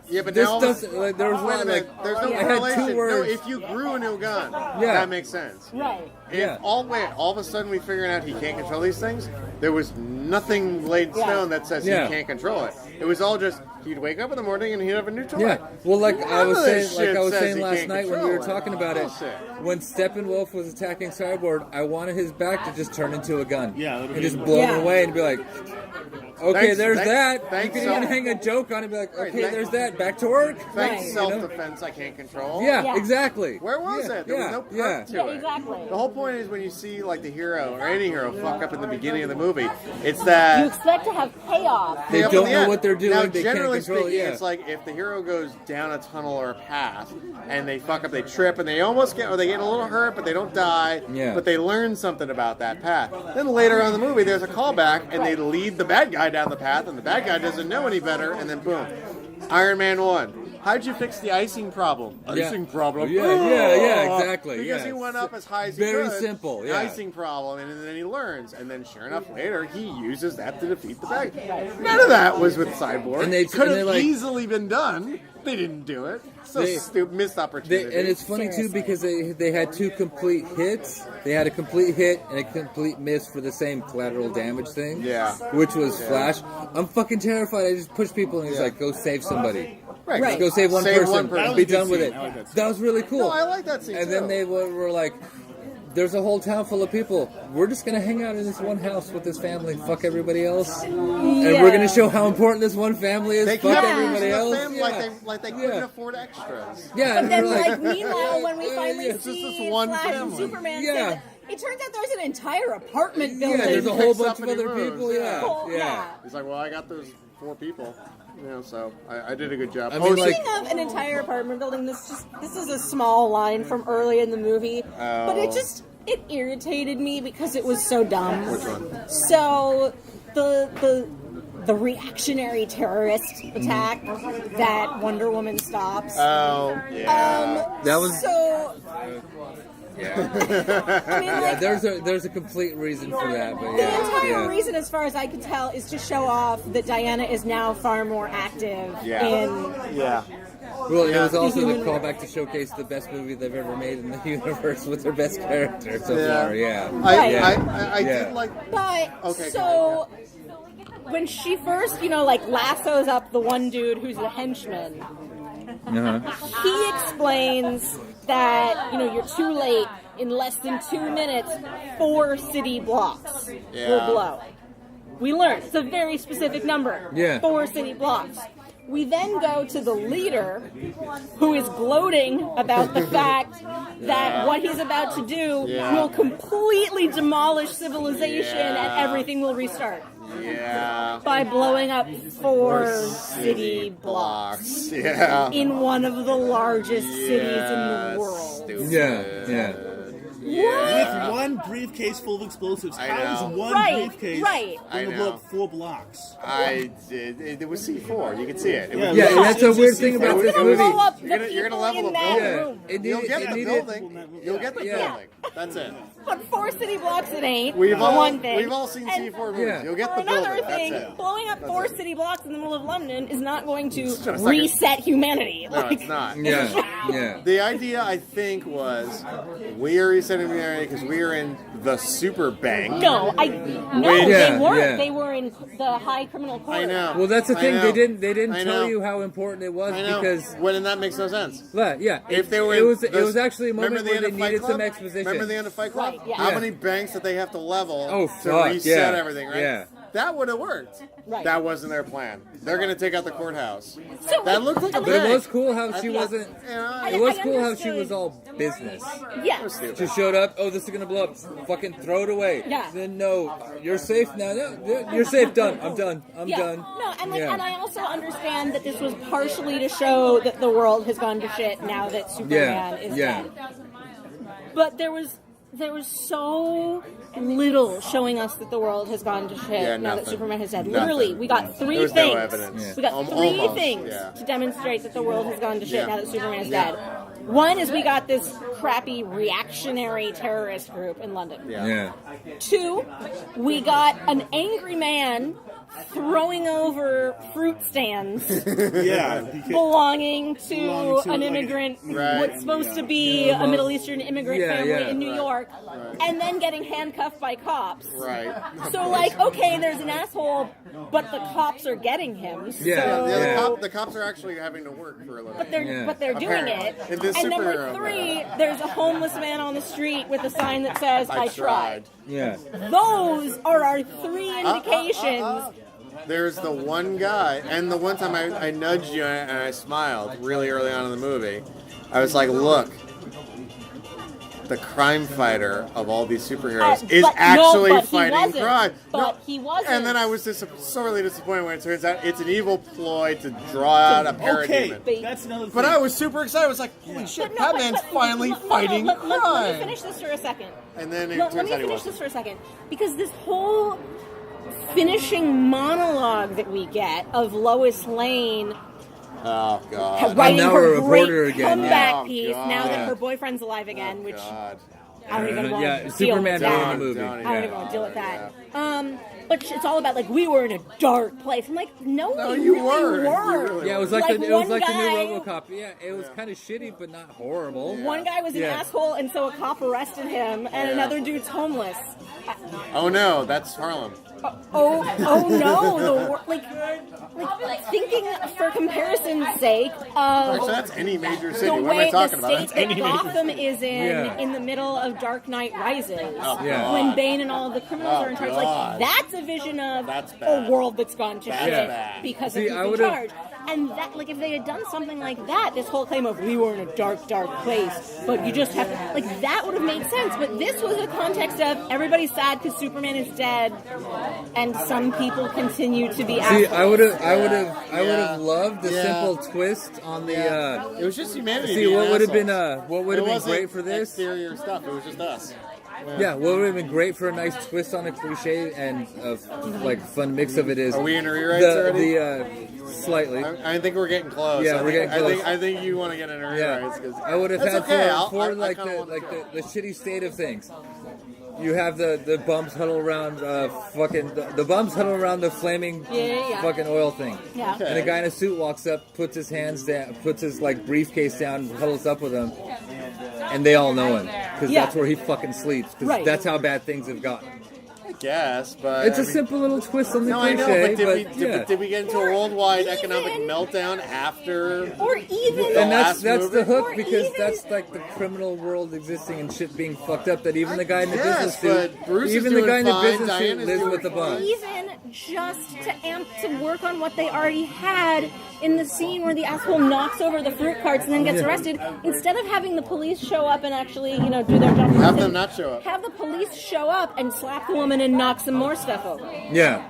Yeah, but This now doesn't. Like, there was wait a one minute. like There's no I had correlation. two No, words. if you grew a new gun, Yeah. that makes sense. Right. If Yeah. all of a sudden we figured out he can't control these things, there was nothing laid in Yeah. stone that says Yeah. he can't control it. It was all just he'd wake up in the morning and he'd have a new toy. Yeah, well, like I None was of saying, this shit says he last can't night when we were control it. talking about it, Bullshit. when Steppenwolf was attacking Cyborg, I wanted his back to just turn into a gun. Yeah, and just blow Yeah. him away and be like, okay, Thanks- there's thanks- that. thanks, You could even so- hang a joke on it and be like, Right, okay, thanks- there's that. Back to work. Thanks, Right. self-defense I can't control. Yeah, Yeah. exactly. Where was Yeah, it? There yeah, was no perk yeah. to Yeah, it. exactly. The whole point is when you see like the hero or any hero fuck up in the beginning of the movie, it's You that expect to have payoff. They up don't in the know end. what they're doing, Now, they can't generally control it, speaking, yeah. it's like if the hero goes down a tunnel or a path and they fuck up, they trip, and they almost get, or they get a little hurt, but they don't die. Yeah. But they learn something about that path. Then later on in the movie, there's a callback, and they lead the bad guy down the path, and the bad guy doesn't know any better, and then boom, Iron Man 1. How'd you fix the icing problem? Yeah. Icing problem. Yeah, exactly. Because yeah. he went up as high as he Very could. simple, An yeah. icing problem, and then he learns. And then, sure enough, later he uses that to defeat the bad guy. None of that was with Cyborg. And they- Could and have they're like- easily been done. They didn't do it. So They- stupid, missed opportunity. And it's funny too because they had two complete hits. They had a complete hit and a complete miss for the same collateral damage thing. Yeah. Which was Flash. I'm fucking terrified. I just push people and he's Yeah. like, go save somebody. Right. Just go save one person. That was Be a good done with scene. it. I like that scene. That was really cool. No, I like that scene And too. then they were like, there's a whole town full of people. We're just gonna hang out in this one house with this family, fuck everybody else, and we're gonna show how important this one family is. They Fuck kept everybody using the else. family like they couldn't afford extras. Yeah, But and then, we're like, meanwhile, when we finally it's just see this one Flash and family. Superman, Yeah. say, it turns out there's an entire apartment building. yeah, there's a whole Picks bunch up of and he other moves, people. yeah. Cool, Yeah. He's like, well, I got those 4 people. You know, so I did a good job. I mean, like- Speaking of an entire apartment building, this is a small line from early in the movie, but it irritated me because it was so dumb. Which one? So the reactionary terrorist attack that Wonder Woman stops. Oh, yeah. That was- so. I mean, like, There's a complete reason for that, but the yeah, entire yeah. reason, as far as I can tell, is to show off that Diana is now far more active Yeah. in. Yeah. Well, it was also the human- callback to showcase the best movie they've ever made in the universe with their best character so Yeah. far. Yeah, I Yeah. did like. But Okay, so when she first, like lassos up the one dude who's the henchman, uh-huh. he explains that you're too late. In less than 2 minutes, 4 city blocks will Yeah. blow. We learned it's a very specific number. Yeah. 4 city blocks. We then go to the leader, who is gloating about the fact that what he's about to do Yeah. will completely demolish civilization and Yeah. everything will restart Yeah. by blowing up 4 city blocks Yeah. in one of the largest cities in the world. Stupid. Yeah. With one briefcase full of explosives. I How is know. one Right, briefcase right. I going to blow know. up 4 blocks? I did. It was C4. You could see it. It Yeah, was, Yeah, It's and that's a just weird C4. thing about this It was- movie. Blow up the You're gonna people level in the that building. room. You'll get the needed- building. You'll get the Yeah. building. That's it. But 4 city blocks it ain't. We've for all one thing. we've all seen And C4 movies. Yeah. You'll get for the building. another thing, That's it. blowing up That's 4 it. city blocks in the middle of London is not going to It's not gonna- reset humanity. No, Like, it's not. Yeah, yeah. The idea, I think, was we are resetting humanity because we are in the super bank. No, Wait, they yeah, weren't. yeah. They were in the high criminal court. I know. Well, that's the I thing. know. They I didn't know. tell you how important it was I know. because. When that makes no sense. Yeah, If they were, it was this- actually a moment remember the where end they of Fight needed Club? some exposition. Remember the end of Fight Club? Right, yeah. How Yeah. many banks that they have to level Oh, to fuck, reset yeah. everything, right? Yeah. That would have worked. Right. That wasn't their plan. They're going to take out the courthouse. So, That looked like a But it bank. was cool how she Yeah. wasn't. Yeah. It was I cool how she understood. was all business. Yeah. She showed up. Oh, this is gonna blow up. Fucking throw it away. Yeah. Then no, you're safe now. No, you're safe. Done. I'm done. I'm Yeah. done. No, and Yeah. and I also understand that this was partially to show that the world has gone to shit now that Superman is Yeah. dead. But there was there was so little showing us that the world has gone to shit Yeah, now that nothing. Superman has died. Nothing. Literally, we got three There was things. no evidence. Yeah. We got three Almost, things yeah. to demonstrate that the world has gone to shit Yeah. now that Superman is Yeah. dead. One is we got this crappy reactionary terrorist group in London. Yeah. Two, we got an angry man throwing over fruit stands Yeah. because- belonging to Belonging to, an like, immigrant, Right. what's supposed to be a Middle Eastern immigrant Yeah, family yeah. in New Right. York, Right. and then getting handcuffed by cops. Right. So, like, okay, there's an asshole, but the cops are getting him. So, Yeah, Yeah, the cops are actually having to work for a living. but they're doing it. Apparently. In this And number superhero three, there's a homeless man on the street with a sign that says, I tried. Yeah. Those are our three indications. There's the one guy, and the one time I nudged you and I smiled really early on in the movie. I was like, look, the crime fighter of all these superheroes is actually fighting crime. He wasn't. And then I was sorely disappointed when it turns out it's an evil ploy to draw out a Okay, parademon. that's another thing. But I was super excited. I was like, holy shit, Batman's finally fighting Let me crime. finish this for a second. And then it Let turns me out he finish wasn't. this for a second. Because this whole finishing monologue that we get of Lois Lane Oh, God. writing now her a reporter great again, comeback yeah. Oh, piece God. now that Yeah. her boyfriend's alive again, Oh, which God. I don't even want Yeah, to deal Superman with ruined that. the movie. Don't I don't even. even want to deal with that. But it's all about like we were in a dark place. I'm like, no, we you really weren't. You were. really Yeah, it was like, the one new guy- RoboCop. Yeah, it was kind of shitty, but not horrible. One guy was an Yeah. asshole, and so a cop arrested him, and another dude's homeless. Oh, no, that's Harlem. Oh no! Like thinking for comparison's sake Actually, of that's any major city. the What am I way the talking about? state That's that any major Gotham is Yeah. in the middle of Dark Knight Rises, Yeah. when Bane and all of the criminals Oh, are in charge. God. Like that's a vision of That's a bad. world that's gone to That's shit bad. because See, of I who's in would've- charge. And that, like, if they had done something like that, this whole claim of we were in a dark, dark place, but you just have to, like, that would have made sense. But this was a context of everybody's sad because Superman is dead, and some people continue to be See, assholes. I would have loved the Yeah. simple twist on the. It was just humanity. See, being what would have been assholes. what would have It been wasn't great for this? exterior stuff. It was just us. Yeah, what would have been great for a nice twist on a cliche and a like fun mix of it is. Are we in rewrites already? Slightly. I think we're getting close. Yeah, I we're think, getting close. I think you want to get in a Yeah, rewrites because I would have that's had okay. for I like kinda the wanna like do it. the shitty state of things. You have the bumps huddle around the bumps huddle around the flaming Yeah. fucking oil thing. Yeah. Okay. And a guy in a suit walks up, puts his hands down, puts his like briefcase down, huddles up with him, and they all know him because Yeah. that's where he fucking sleeps. Because Right. that's how bad things have gotten. I guess, but It's a a simple little twist on the No, I cliche, know, but yeah. did we get into a worldwide Or economic even- meltdown after? Or even, And last that's the movie? hook Or because even- that's like the criminal world existing and shit being fucked up. That even the guy in the Yes, business suit, but Bruce is even the doing guy in the fine, business suit Diana's lives doing with the bumps. even just to work on what they already had in the scene where the asshole knocks over the fruit carts and then gets arrested, instead of having the police show up and actually, do their job. Have them not show up. Have the police show up and slap the woman and knock some more stuff over. Yeah.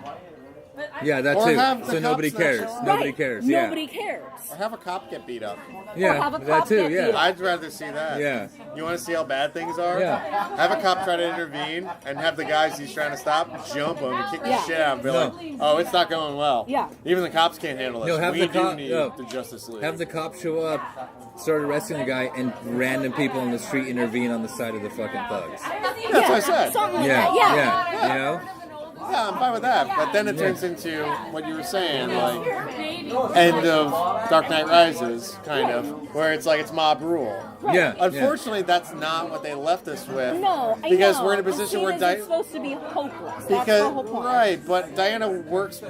Yeah, that Or too. have the So nobody cops not cares. show up. Nobody Right. cares. Yeah. Nobody cares. Or have a cop get beat up. Yeah, have a that cop too. get beat Yeah. up. I'd rather see that. Yeah. You want to see how bad things are? Yeah. Have a cop try to intervene and have the guys he's trying to stop jump him and kick the Yeah. shit out and be No. like, oh, it's not going well. Yeah. Even the cops can't handle this. No, have we the do cop- need no. the Justice League. Have the cop show up, start arresting the guy, and random people on the street intervene on the side of the fucking thugs. That's what I said. Something like Yeah. that. Yeah. You know. Yeah, I'm fine with that. But then it turns into what you were saying, like end of Dark Knight Rises, kind of, where it's like it's mob rule. Yeah. Unfortunately, that's not what they left us with. No, I because know. we're in a The position scene where is supposed to be hopeless. That's because the whole point. right, but Diana works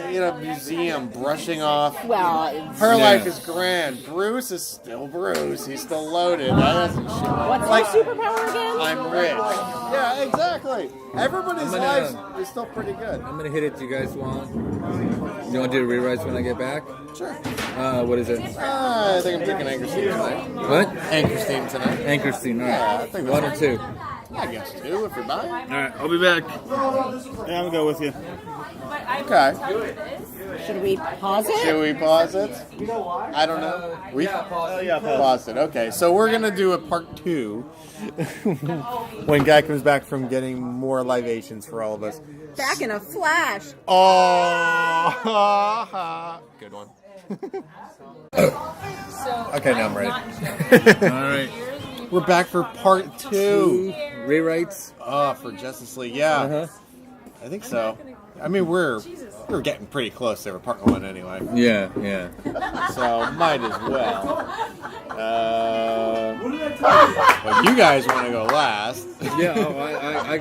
in a museum, brushing off. Well, it's, Her Yeah. life is grand. Bruce is still Bruce. He's still loaded. That doesn't shit. what's Like, your superpower again? I'm rich. Yeah, exactly. Everybody's I'm gonna- life is still pretty good. I'm gonna hit it. Do you guys want? You want to do the rewrites when I get back? Sure. What is it? I think I'm drinking Anchor Steam tonight. What? Anchor Steam tonight. Anchor Steam. All right. Yeah, I think that's One or two. I guess 2 if you're buying. All right, I'll be back. Yeah, I'll go with you. Okay. Should we pause it? Should we pause it? I don't know. We pause it. Okay, so we're gonna do a part 2 when Guy comes back from getting more libations for all of us. Back in a flash. Oh, good one. Okay, now I'm ready. All right. We're back for part 2. Rewrites. Oh, for Justice League, yeah. I think so. I mean, we're getting pretty close there with part 1 anyway. Yeah. So might as well. Well, you guys want to go last? Yeah. Oh, I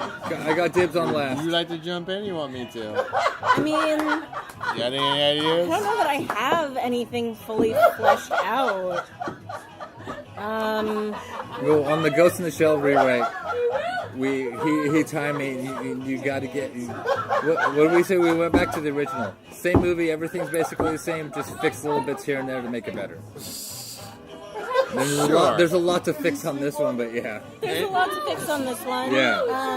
got dibs on last. Would you like to jump in? You want me to? I mean, You got any ideas? I don't know that I have anything fully fleshed out. Well, on the Ghost in the Shell rewrite, he timed me. You got to get. What did we say? We went back to the original. Same movie. Everything's basically the same. Just fix little bits here and there to make it better. There's a lot to fix on this one, but yeah. There's a lot to fix on this one. Yeah. I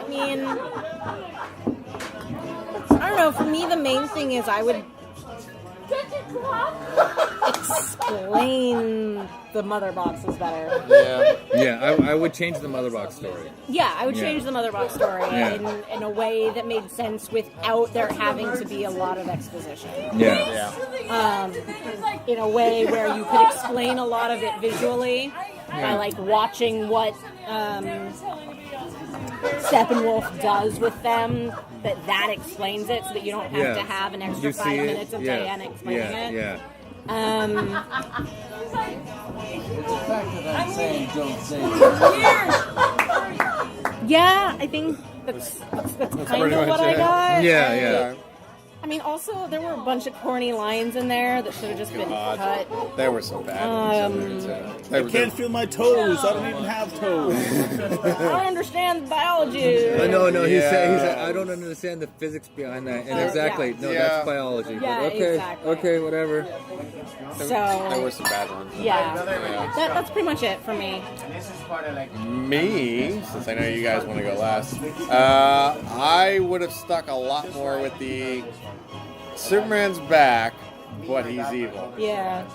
mean, I don't know. For me, the main thing is I would explain the mother boxes better. Yeah. I would change the Mother Box story. Yeah, I would change the mother box story in a way that made sense without there having to be a lot of exposition. Yeah. In a way where you could explain a lot of it visually by like watching what Steppenwolf does with them. That explains it, so that you don't have to have an extra 5 minutes of Diana explaining it. Yeah. Yeah, I think that's kind of what I got. Yeah. I mean, also, there were a bunch of corny lines in there that should have just been cut. There were some bad ones in there, too. I can't feel my toes. I don't even have toes. I don't understand biology. No. He said, I don't understand the physics behind that. And exactly, that's biology. Yeah, but okay, exactly. Okay, whatever. There were some bad ones. Yeah. That's pretty much it for me. Me, since I know you guys want to go last, I would have stuck a lot more with the Superman's back, but he's evil. Yeah.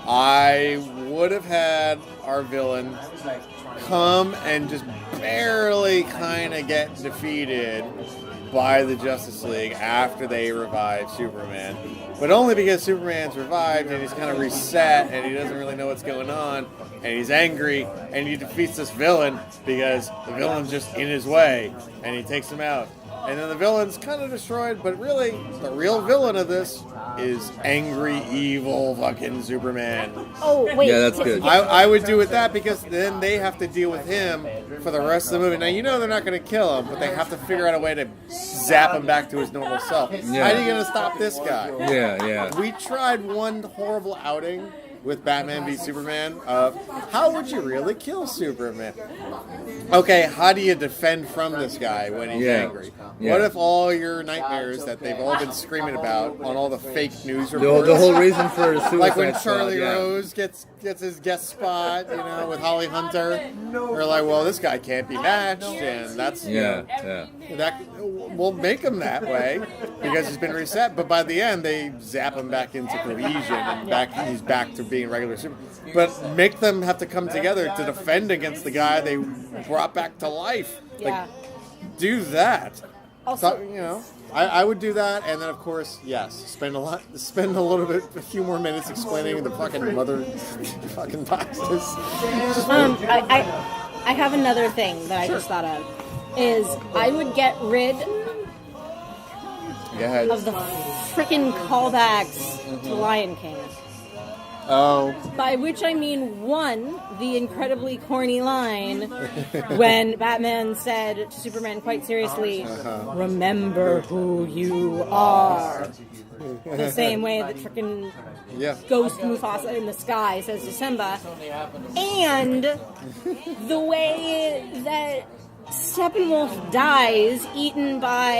I would have had our villain come and just barely kind of get defeated by the Justice League after they revive Superman. But only because Superman's revived and he's kind of reset and he doesn't really know what's going on and he's angry and he defeats this villain because the villain's just in his way and he takes him out. And then the villain's kind of destroyed, but really, the real villain of this is angry, evil fucking Superman. Oh, wait. Yeah, that's good. I would do with that because then they have to deal with him for the rest of the movie. Now, you know they're not going to kill him, but they have to figure out a way to zap him back to his normal self. Yeah. How are you going to stop this guy? Yeah. We tried one horrible outing with Batman v Superman of how would you really kill Superman? Okay, how do you defend from this guy when he's angry? Yeah. What if all your nightmares that they've all been screaming about on all the fake news reports? The whole reason for Suicide like when Squad, Charlie Rose gets his guest spot, with Holly Hunter. They're like, well, this guy can't be matched, and that's that we'll make him that way because he's been reset. But by the end, they zap him back into cohesion and he's back to being regular Superman. But make them have to come together to defend against the guy they brought back to life. Yeah. Do that. Also, So, I would do that, and then of course, yes, spend a few more minutes explaining the fucking fucking boxes. I have another thing that I just thought of. Is I would get rid of the frickin' callbacks to Lion King. Oh. By which I mean, one, the incredibly corny line when Batman said to Superman quite seriously, remember who you are. The same way that frickin' Ghost Mufasa in the sky says to Simba. And the way that Steppenwolf dies, eaten by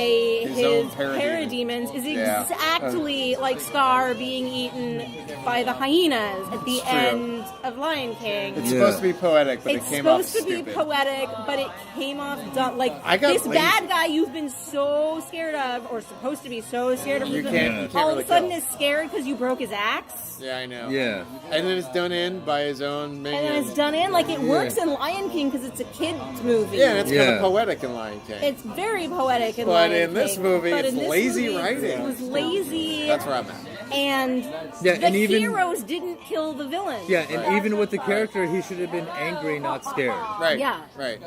his own parademon. parademons, is Yeah. exactly like Scar being eaten by the hyenas at the It's true. end of Lion King. It's supposed to be poetic, but It's it came off supposed to stupid. be poetic, but it came off dumb. Like, I got this lazy. bad guy you've been so scared of, or supposed to be so scared of, You who's can't all really of a sudden kill. is scared because you broke his axe. Yeah, I know. Yeah. And then it's done in by his own And minions. then it's done in, like, it works in Lion King because it's a kid's movie. Yeah, and it's kind Yeah. of poetic in Lion King. It's very poetic in But Lion in this King, movie, but it's in this lazy movie, writing. It was lazy. That's where I'm at. And Yeah, the and even- heroes didn't kill the villains. Yeah, and even with the character, he should have been angry, not scared. Right. Yeah. Right.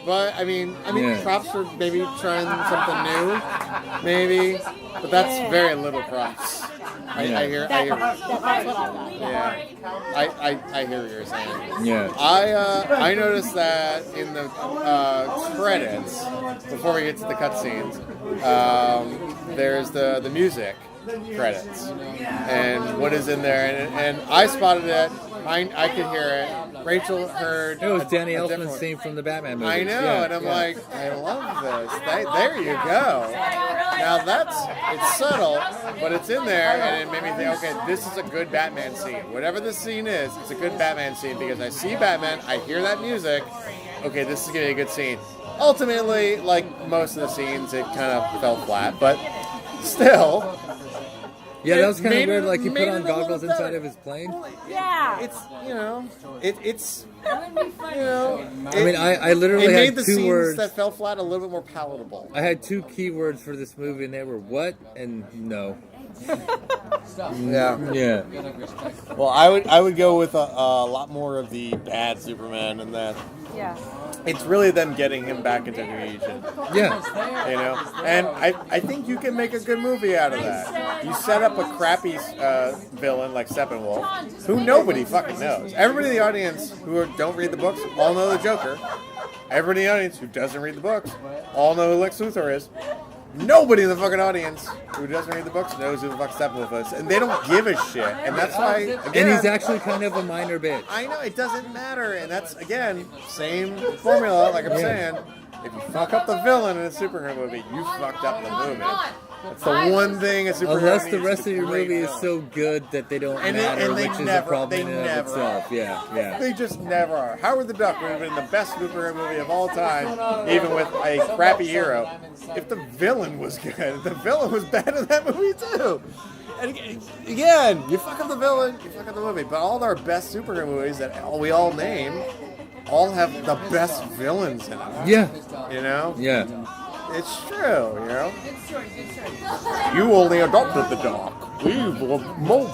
But I mean, Yeah. props for maybe trying something new, maybe. But that's Yeah. very little props. I hear. That's what I got. Yeah. I hear what you're saying. Yeah. I noticed that in the credits, before we get to the cutscenes, there's the music credits, and what is in there, and I spotted it. I could hear it. Rachel heard. It was Danny a Elfman's different- theme from the Batman movie. I know, and I'm like, I love this. There you go. Now it's subtle, but it's in there, and it made me think, okay, this is a good Batman scene. Whatever this scene is, it's a good Batman scene because I see Batman, I hear that music. Okay, this is gonna be a good scene. Ultimately, like most of the scenes, it kind of fell flat, but still. Yeah, that was kind Made of weird. it- Like he made put on it a little goggles better. inside of his plane. Yeah. It's it's you know. I mean, I literally it made had the two scenes words. that fell flat a little bit more palatable. I had two keywords for this movie, and they were what and no. Yeah. Yeah. Well, I would go with a lot more of the bad Superman, and that Yeah. it's really them getting him back into cohesion. Yeah. You know, and I think you can make a good movie out of that. You set up a crappy villain like Steppenwolf, who nobody fucking knows. Everybody in the audience who don't read the books all know the Joker. Everybody in the audience who doesn't read the books all know who Lex Luthor is. Nobody in the fucking audience who doesn't read the books knows who the fuck Steppenwolf is, and they don't give a shit. And that's why, again, And he's actually kind of a minor bitch. I know, it doesn't matter, and that's, again, same formula, like I'm saying. If you fuck up the villain in a superhero movie, you fucked up the movie. That's the one thing a superhero Unless the needs rest is of a your great movie is villain. so good that they don't And they- matter, and they which is a never- problem they in and of never itself. are. Yeah, yeah. They just never are. Howard the Duck would have been the best superhero movie of all time, even with a crappy hero, if the villain was good. If the villain was bad in that movie, too. And again, you fuck up the villain, you fuck up the movie. But all our best superhero movies that we all name all have the best villains in them. Yeah, You know? yeah. It's true, you know? You only adopted the dark. We were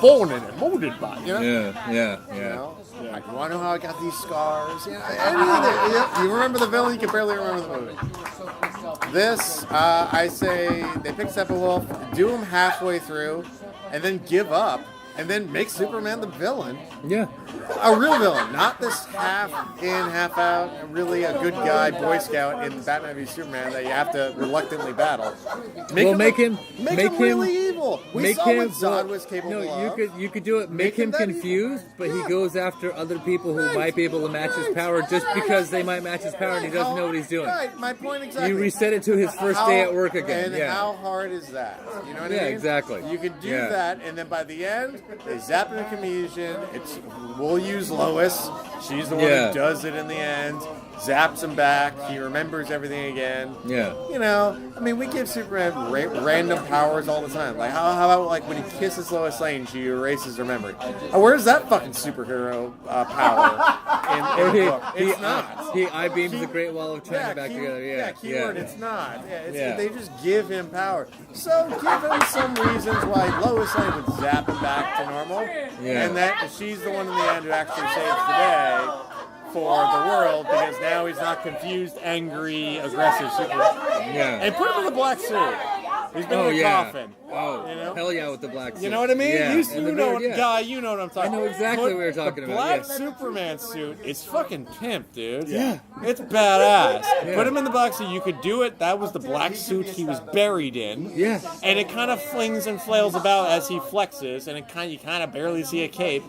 born in it, molded by it, you know? Yeah, yeah, You yeah. know? Like, you want to know how I got these scars? You know, anything. You remember the villain, you can barely remember the movie. This, I say, they pick Steppenwolf, do him halfway through, and then give up, and then make Superman the villain. Yeah. A real villain, not this half in, half out, really a good guy, Boy Scout in Batman v Superman that you have to reluctantly battle. Make him really evil. We saw what Zod was capable no, of. you could do it. Make him that confused, but he yeah. goes after other people who might be able to match his power just because they might match his power and he doesn't know what he's doing. Right, my point exactly. You reset it to his first day at work again. And Yeah. how hard is that? You know what I Yeah, mean? exactly. You can do Yeah. that, and then by the end, they zap him to cohesion. We'll use Lois. She's the one Yeah. who does it in the end. Zaps him back. He remembers everything again. Yeah. You know, I mean, we give Superman random powers all the time. Like, how about like when he kisses Lois Lane, she erases her memory? Where's that fucking superhero power in the book? It's not. He I-beams the Great Wall of China back together. Yeah, keyword, it's not. Yeah, Yeah. They just give him power. So give him some reasons why Lois Lane would zap him back to normal. Yeah. And that she's the one in the end who actually saves the day for the world because now he's not confused, angry, aggressive Superman. Yeah. And put him in the black suit. He's been Oh, in a yeah. coffin. Oh, You know? hell yeah, with the black suit. You know what I mean? Yeah. You and the know, beard, yeah. guy, you know what I'm talking I know about. exactly But what you're talking the about, black yeah. Superman suit is fucking pimp, dude. Yeah. It's badass. Yeah. Put him in the black suit. You could do it. That was the black suit he was buried in. Yeah. And it kind of flings and flails about as he flexes, and you kind of barely see a cape.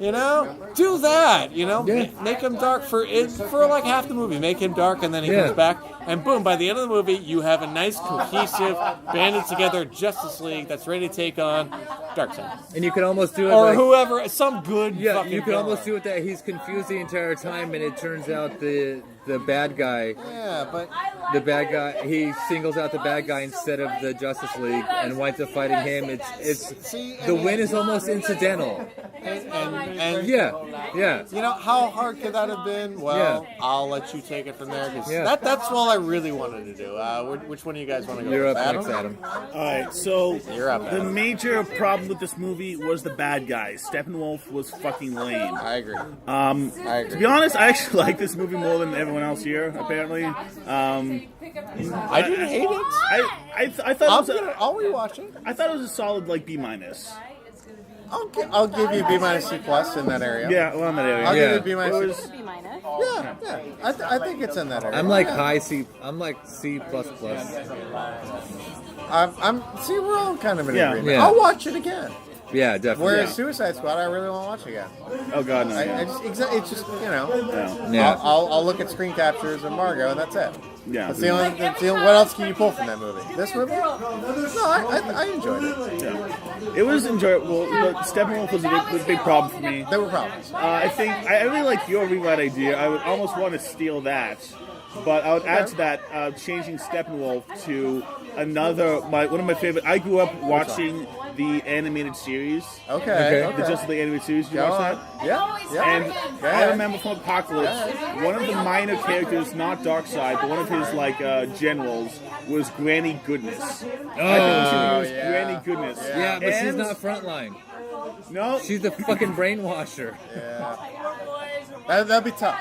You know, do that. You know, Yeah. make him dark for like half the movie. Make him dark, and then he Yeah. comes back, and boom! By the end of the movie, you have a nice, cohesive, banded together Justice League that's ready to take on Darkseid And you can almost do it or like, whoever, some good. yeah, fucking you can almost villain. do it that he's confused the entire time, and it turns out the bad guy, Yeah, but he singles out the bad guy instead of the Justice League and winds up fighting him. It's see, the win is almost incidental. and Yeah, yeah. you know how hard could that have been? Well, Yeah. I'll let you take it from there because Yeah. that's all I really wanted to do. Which one of you guys want to go? You're with? up next, Adam. All right, so You're up, the Adam. major problem with this movie was the bad guys. Steppenwolf was fucking lame. I agree. I I agree. To be honest, I actually like this movie more than everyone else here. Apparently, I didn't hate it. I thought it was I'll rewatch it. I thought it was a solid like B minus. I'll give you B minus C plus in that area. Yeah, well, in that area. I'll Yeah. give you B minus. It C was- plus. B minus. Yeah. I think it's in that area. I'm like Yeah. high C. I'm like C plus plus. I'm. See, we're all kind of in Yeah. agreement. Yeah. I'll watch it again. Yeah, definitely. Whereas Suicide Squad, I really want to watch again. Oh god, no. I Yeah. it's just Yeah. Yeah. I'll look at screen captures of Margot, and that's it. Yeah. That's the only. What else can you pull from that movie? This movie? No, I enjoyed it. Yeah. It was enjoyable, but Steppenwolf was a big problem for me. There were problems. I think I really like your rewrite idea. I would almost want to steal that, but I would add to that changing Steppenwolf to another. One of my favorite. I grew up watching the animated series, Okay. the Justice League animated series. Did you Go watch on. that? Yeah. And Go I ahead. remember from Apocalypse, one of the minor characters, not Darkseid, but one of his generals was Granny Goodness. I think she was yeah. Granny Goodness. Yeah, but she's And- not frontline. No, She's the fucking brainwasher. That'd be tough.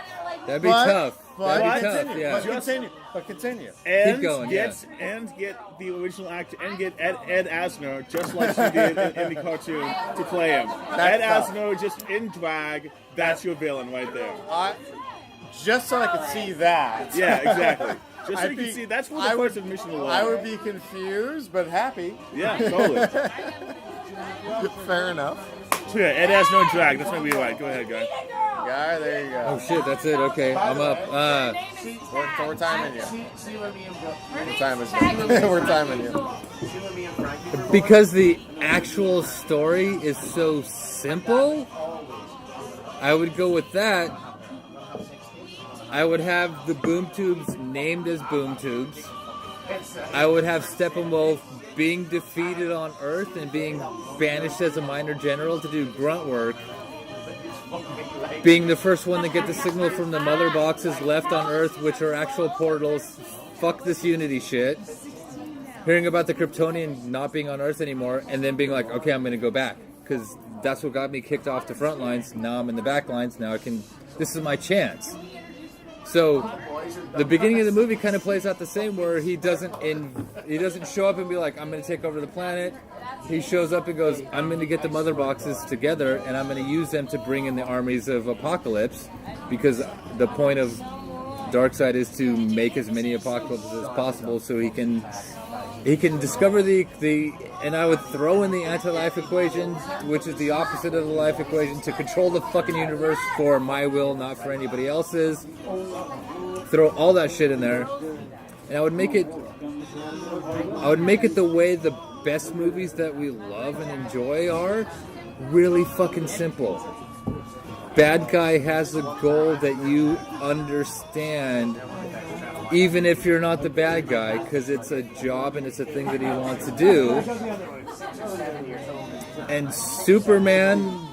That'd be But- tough. But That'd be tough. continue. Yeah. But continue. and Keep going, get the original actor and get Ed Asner just like she did in the cartoon to play him. Ed tough. Asner just in drag. That's your villain right there. Just so I could see that. Yeah, exactly. Just so I'd you can be- see that's where I the would- first admission alone. I would be confused, but happy. Yeah, totally. Fair enough. So yeah, Ed Asner in drag. That's my rewrite. Go ahead, guy. Guy, there you Oh go. shit, that's it. Okay, I'm up. We're timing you. We're timing you. Because the actual story is so simple, I would go with that. I would have the boom tubes named as boom tubes. I would have Steppenwolf being defeated on Earth and being banished as a minor general to do grunt work. Being the first one to get the signal from the mother boxes left on Earth, which are actual portals. Fuck this Unity shit. Hearing about the Kryptonian not being on Earth anymore, and then being like, okay, I'm going to go back. Because that's what got me kicked off the front lines. Now I'm in the back lines. Now I can... This is my chance. So, the beginning of the movie kind of plays out the same, where he doesn't show up and be like, I'm going to take over the planet. He shows up and goes, I'm going to get the mother boxes together, and I'm going to use them to bring in the armies of Apocalypse, because the point of Darkseid is to make as many Apocalypses as possible, so he can discover the and I would throw in the anti-life equation, which is the opposite of the life equation, to control the fucking universe for my will, not for anybody else's. Throw all that shit in there, and I would make it the way the best movies that we love and enjoy are, really fucking simple. Bad guy has a goal that you understand, even if you're not the bad guy, because it's a job and it's a thing that he wants to do. And Superman,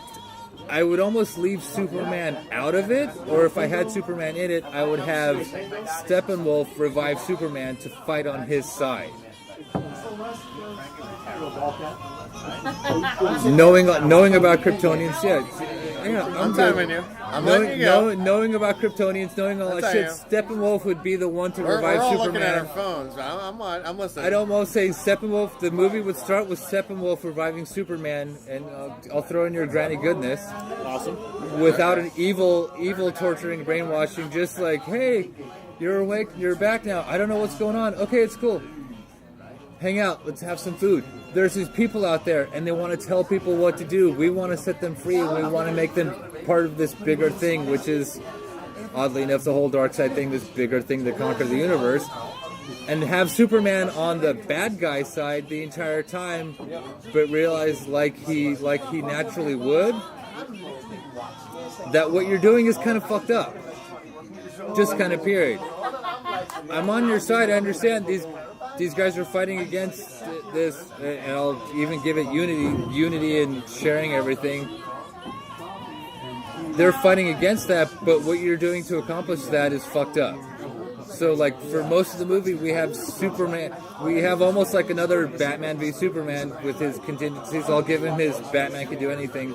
I would almost leave Superman out of it, or if I had Superman in it, I would have Steppenwolf revive Superman to fight on his side. Knowing about Kryptonians, yeah. Yeah, I'm good. timing you. I'm letting you go. Knowing about Kryptonians, knowing all I'm that shit, telling Steppenwolf would be the one to We're revive all Superman. looking at our phones. I'm listening. I'd almost say Steppenwolf. The movie would start with Steppenwolf reviving Superman, and I'll throw in your Granny Goodness. Awesome. Without an evil torturing, brainwashing. Just like, hey, you're awake, you're back now. I don't know what's going on. Okay, it's cool. Hang out. Let's have some food. There's these people out there, and they want to tell people what to do. We want to set them free. We want to make them part of this bigger thing, which is, oddly enough, the whole dark side thing, this bigger thing to conquer the universe. And have Superman on the bad guy side the entire time, but realize, like he naturally would, that what you're doing is kind of fucked up. Just kind of period. I'm on your side. I understand these guys are fighting against this, and I'll even give it unity and sharing everything. They're fighting against that, but what you're doing to accomplish that is fucked up. So, like, for most of the movie, we have Superman. We have almost like another Batman v Superman with his contingencies. I'll give him his Batman can do anything.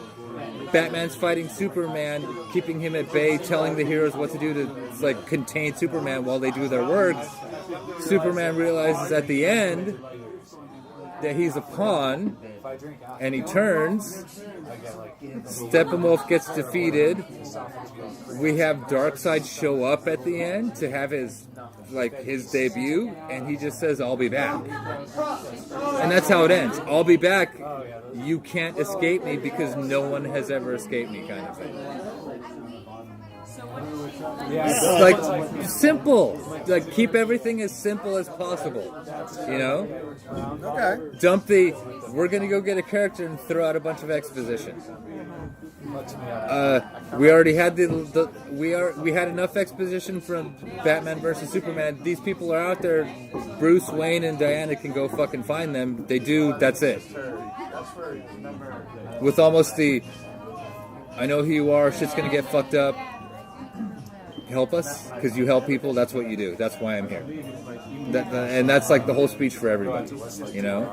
Batman's fighting Superman, keeping him at bay, telling the heroes what to do to, like, contain Superman while they do their work. Superman realizes at the end that he's a pawn, and he turns. Steppenwolf gets defeated. We have Darkseid show up at the end to have his debut, and he just says, "I'll be back," and that's how it ends. "I'll be back. You can't escape me because no one has ever escaped me," kind of thing. Like, simple. Like, keep everything as simple as possible. You know? Okay. We're gonna go get a character and throw out a bunch of exposition. We already had we had enough exposition from Batman versus Superman. These people are out there. Bruce Wayne and Diana can go fucking find them. They do. That's it. With almost I know who you are. Shit's gonna get fucked up. Help us, because you help people. That's what you do. That's why I'm here. And that's like the whole speech for everybody, you know.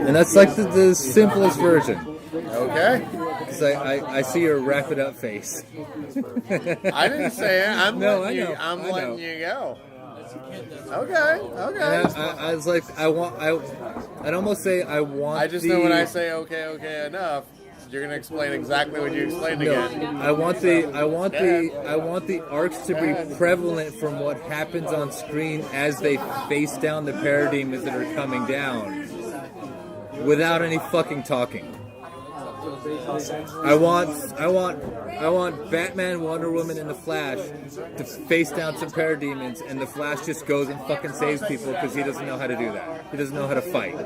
And that's like the simplest version. Okay. Because I see your wrap it up face. I didn't say it. I'm letting you go. Okay. I was like, I'd almost say I want. I just know when I say okay enough, you're gonna explain exactly what you explained again. I want the arcs to be prevalent from what happens on screen as they face down the paradigms that are coming down, without any fucking talking. I want Batman, Wonder Woman, and the Flash to face down some parademons, and the Flash just goes and fucking saves people because he doesn't know how to do that. He doesn't know how to fight.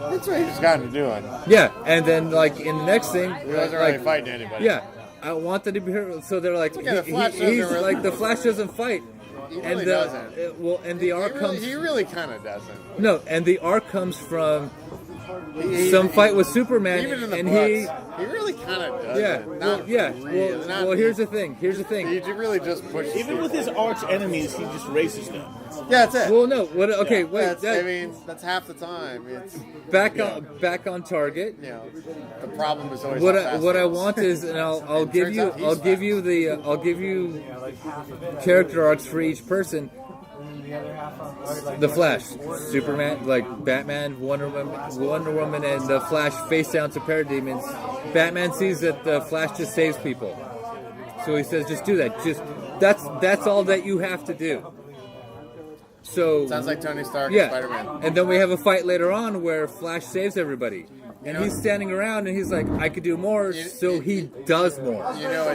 That's what he's gotten to doing. Yeah, and then like in the next thing, He doesn't really fight anybody. Yeah, I want them to be here. So they're like, Okay, the Flash doesn't fight. He really doesn't. And the arc comes. He really kind of doesn't. No, and the arc comes from some fight with Superman, even in the and books, he really kind of does. Well, here's the thing. He really just pushes. Even with his arch enemies, he just races them. Yeah, that's it. Well, no. What? Okay, wait. That's half the time. It's back on target. You know, the problem is always what I want is, and I'll give you character arcs for each person. The Flash, Superman, like Batman, Wonder Woman, and the Flash face down to parademons. Batman sees that the Flash just saves people, so he says, "Just do that. Just that's all that you have to do." So sounds like Tony Stark and Spider-Man. And then we have a fight later on where Flash saves everybody. And he's standing around and he's like, I could do more, so he does more. You know,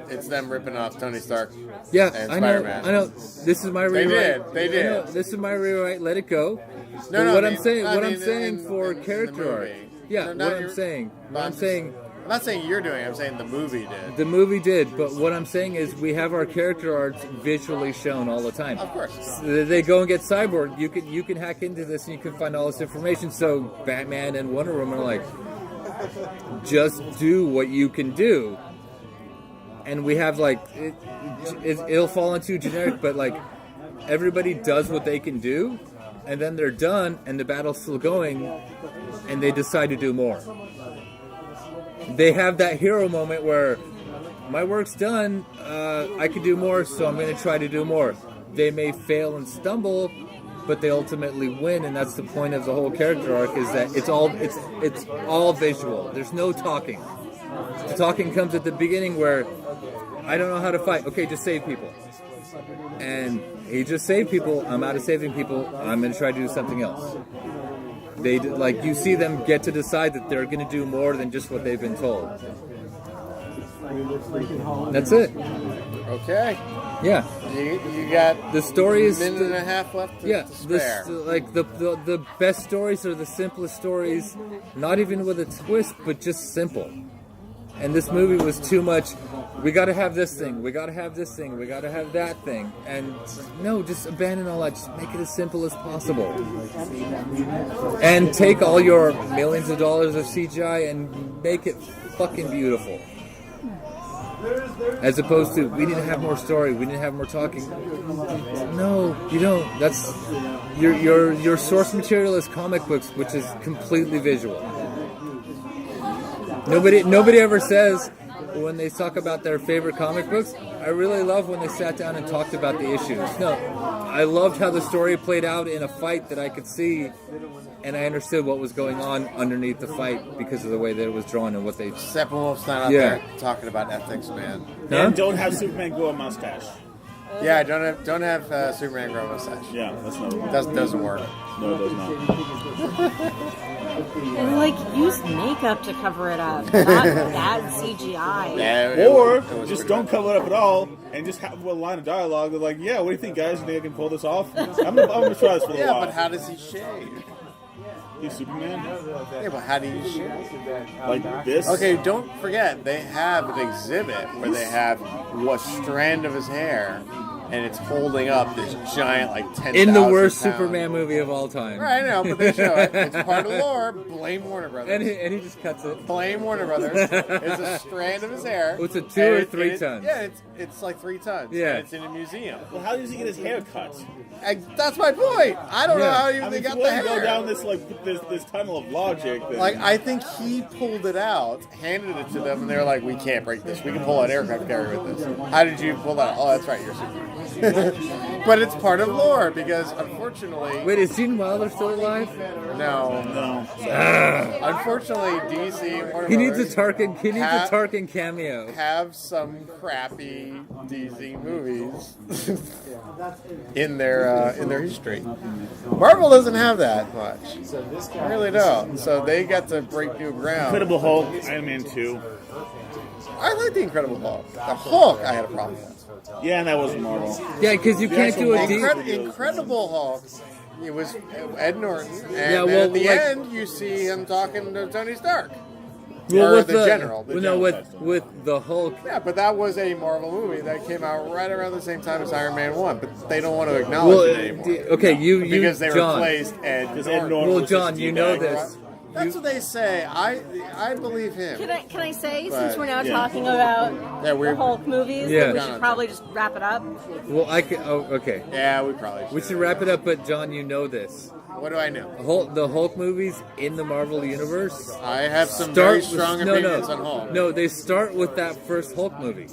it's them ripping off Tony Stark. Yeah, and I Spider-Man. know. This is my rewrite. They did. This is my rewrite. Let it go. No, what I'm saying for character arc. Yeah, No, what I'm saying. I'm not saying you're doing it, I'm saying the movie did. The movie did, but what I'm saying is we have our character arcs visually shown all the time. Of course. They go and get Cyborg. You can hack into this and you can find all this information. So Batman and Wonder Woman are like, just do what you can do. And we have like, it'll fall into generic, but like everybody does what they can do. And then they're done, and the battle's still going, and they decide to do more. They have that hero moment where my work's done, I could do more, so I'm going to try to do more. They may fail and stumble, but they ultimately win, and that's the point of the whole character arc, is that it's all visual. There's no talking. The talking comes at the beginning where I don't know how to fight. Okay, just save people. And he just saved people. I'm out of saving people. I'm going to try to do something else. They like you see them get to decide that they're going to do more than just what they've been told. That's it. Okay. Yeah. You got the story is a minute and a half left to spare. The best stories are the simplest stories, not even with a twist, but just simple. And this movie was too much. We got to have this thing. We got to have this thing. We got to have that thing. And no, just abandon all that. Just make it as simple as possible. And take all your millions of dollars of CGI and make it fucking beautiful. As opposed to, we need to have more story, we need to have more talking. No, you don't. That's your source material is comic books, which is completely visual. Nobody ever says when they talk about their favorite comic books, I really love when they sat down and talked about the issues. No, I loved how the story played out in a fight that I could see, and I understood what was going on underneath the fight because of the way that it was drawn and what they... Steppenwolf's not out there talking about ethics, man. And don't have Superman grow a mustache. Yeah, don't have Superman grow a mustache. Yeah, that's not... Doesn't work. No, it does not. And like, use makeup to cover it up, not bad CGI. Yeah, or just don't cover it up at all and just have a line of dialogue. They're like, yeah, what do you think, guys? You think I can pull this off? I'm gonna try this for a while. Yeah, but how does he shave? He's Superman? Yeah, but how do you shave? Like this? Okay, don't forget, they have an exhibit where they have a strand of his hair, and it's holding up this giant, like, 10,000 in the worst pound. Superman movie of all time. Right, I know, but they show it. It's part of the lore. Blame Warner Brothers. And he just cuts it. Blame Warner Brothers. It's a strand of his hair. It's a 2 or 3 tons. Yeah, it's like 3 tons. Yeah. And it's in a museum. Well, how does he get his hair cut? That's my point. I don't know how they got the hair. Go down this this tunnel of logic. Then... Like, I think he pulled it out, handed it to them, and they were like, "We can't break this. We can pull out aircraft carrier with this." How did you pull that out? Oh, that's right, you're Superman. But it's part of lore because, unfortunately, wait, is Gene Wilder still alive? No. Unfortunately, DC and Warner He needs a Brothers Tarkin cameo. Have some crappy DC movies in their history. Marvel doesn't have that much. I really don't. So they got to break new ground. Incredible Hulk, Iron Man 2. I like the Incredible Hulk. The Hulk, I had a problem with. Yeah, and that wasn't Marvel. Yeah, because you can't do a deep... Incredible Hulk. It was Ed Norton, and well, at the end, you see him talking to Tony Stark. Well, or with the general. with the Hulk. Yeah, but that was a Marvel movie that came out right around the same time as Iron Man 1, but they don't want to acknowledge it anymore. Because they John, replaced Ed Norton. Well, John, you know this. That's what they say. I believe him. Can I say, since we're now talking about the Hulk movies, that we should probably just wrap it up? Well, I can. Oh, okay. Yeah, we probably should. We should wrap it up, but John, you know this. What do I know? The Hulk movies in the Marvel Universe. I have some very strong opinions on Hulk. No, they start with that first Hulk movie.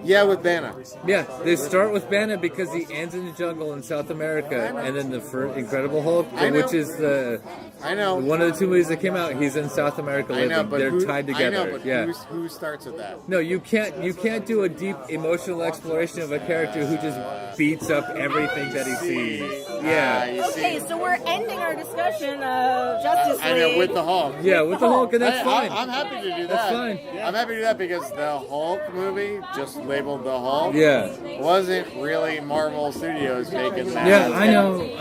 Yeah, with Banner. Yeah, they start with Banner because he ends in the jungle in South America, and then the first Incredible Hulk, which is one of the 2 movies that came out. He's in South America living. I know, but they're tied together. I know, but who starts with that? No, you can't do a deep emotional exploration of a character who just beats up everything that he sees. Yeah. Okay, so we're ending our discussion of Justice League. I know, with the Hulk. Yeah, with the Hulk, and that's fine. I'm happy to do that. That's fine. I'm happy to do that because the Hulk movie, just labeled the Hulk, wasn't really Marvel Studios making that. Yeah, I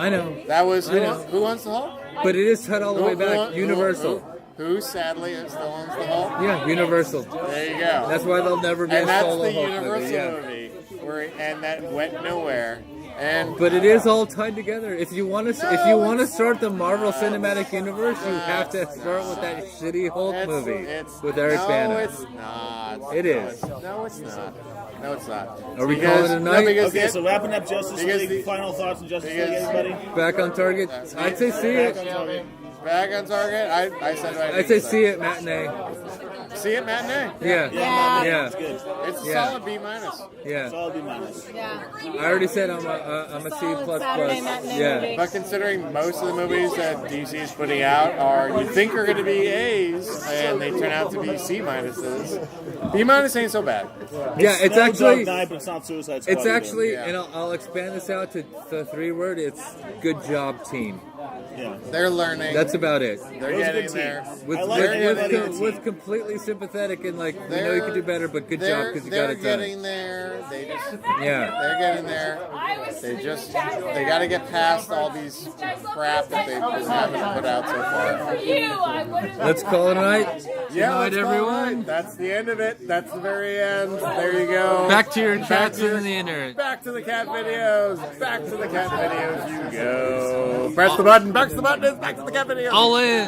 know. That was who owns the Hulk? But it is tied all the way back. Universal. Who sadly still owns the Hulk? Yeah, Universal. There you go. That's why there'll never be a solo Hulk Universal movie. And that went nowhere. But it is all tied together. If you want to start the Marvel Cinematic Universe, you have to start with that shitty Hulk movie with Eric Bana. No, it's not. It is. No, it's not. No, it's not. Are we calling it a night? Okay, so wrapping up Justice League. Final thoughts on Justice League, everybody? Back on target. I'd say see it. Back on target. I said what I say see it matinee. See it matinee. Yeah. Yeah. Yeah. It's good. It's a Yeah. solid B minus. Yeah. Solid B minus. Yeah. I already said I'm a C Solid plus Saturday plus. matinee Yeah. movie. But considering most of the movies that DC is putting out are you think are going to be A's and they turn out to be C minuses, B minus ain't so bad. Yeah, it's no actually Dark Knight, but it's not Suicide Squad. it's actually, Yeah. and I'll expand this out to the 3 word. It's good job, team. Yeah. They're learning. That's about it. They're It was a getting good there. team. With I like with, everybody with, on the with team. completely sympathetic and like we know you can do better, but good job because you got it They're done. getting there. They just Yeah. they're getting there. They got to get past all these crap that they've been having to put out so far. Let's call it a night. Yeah, Good night, let's call it everyone. right. That's the end of it. That's the very end. There you go. Back to your Back chats to your- on the internet. Back to the cat videos. Back to the cat videos. You go. Press the button. Press the button. Back to the cat videos. All in.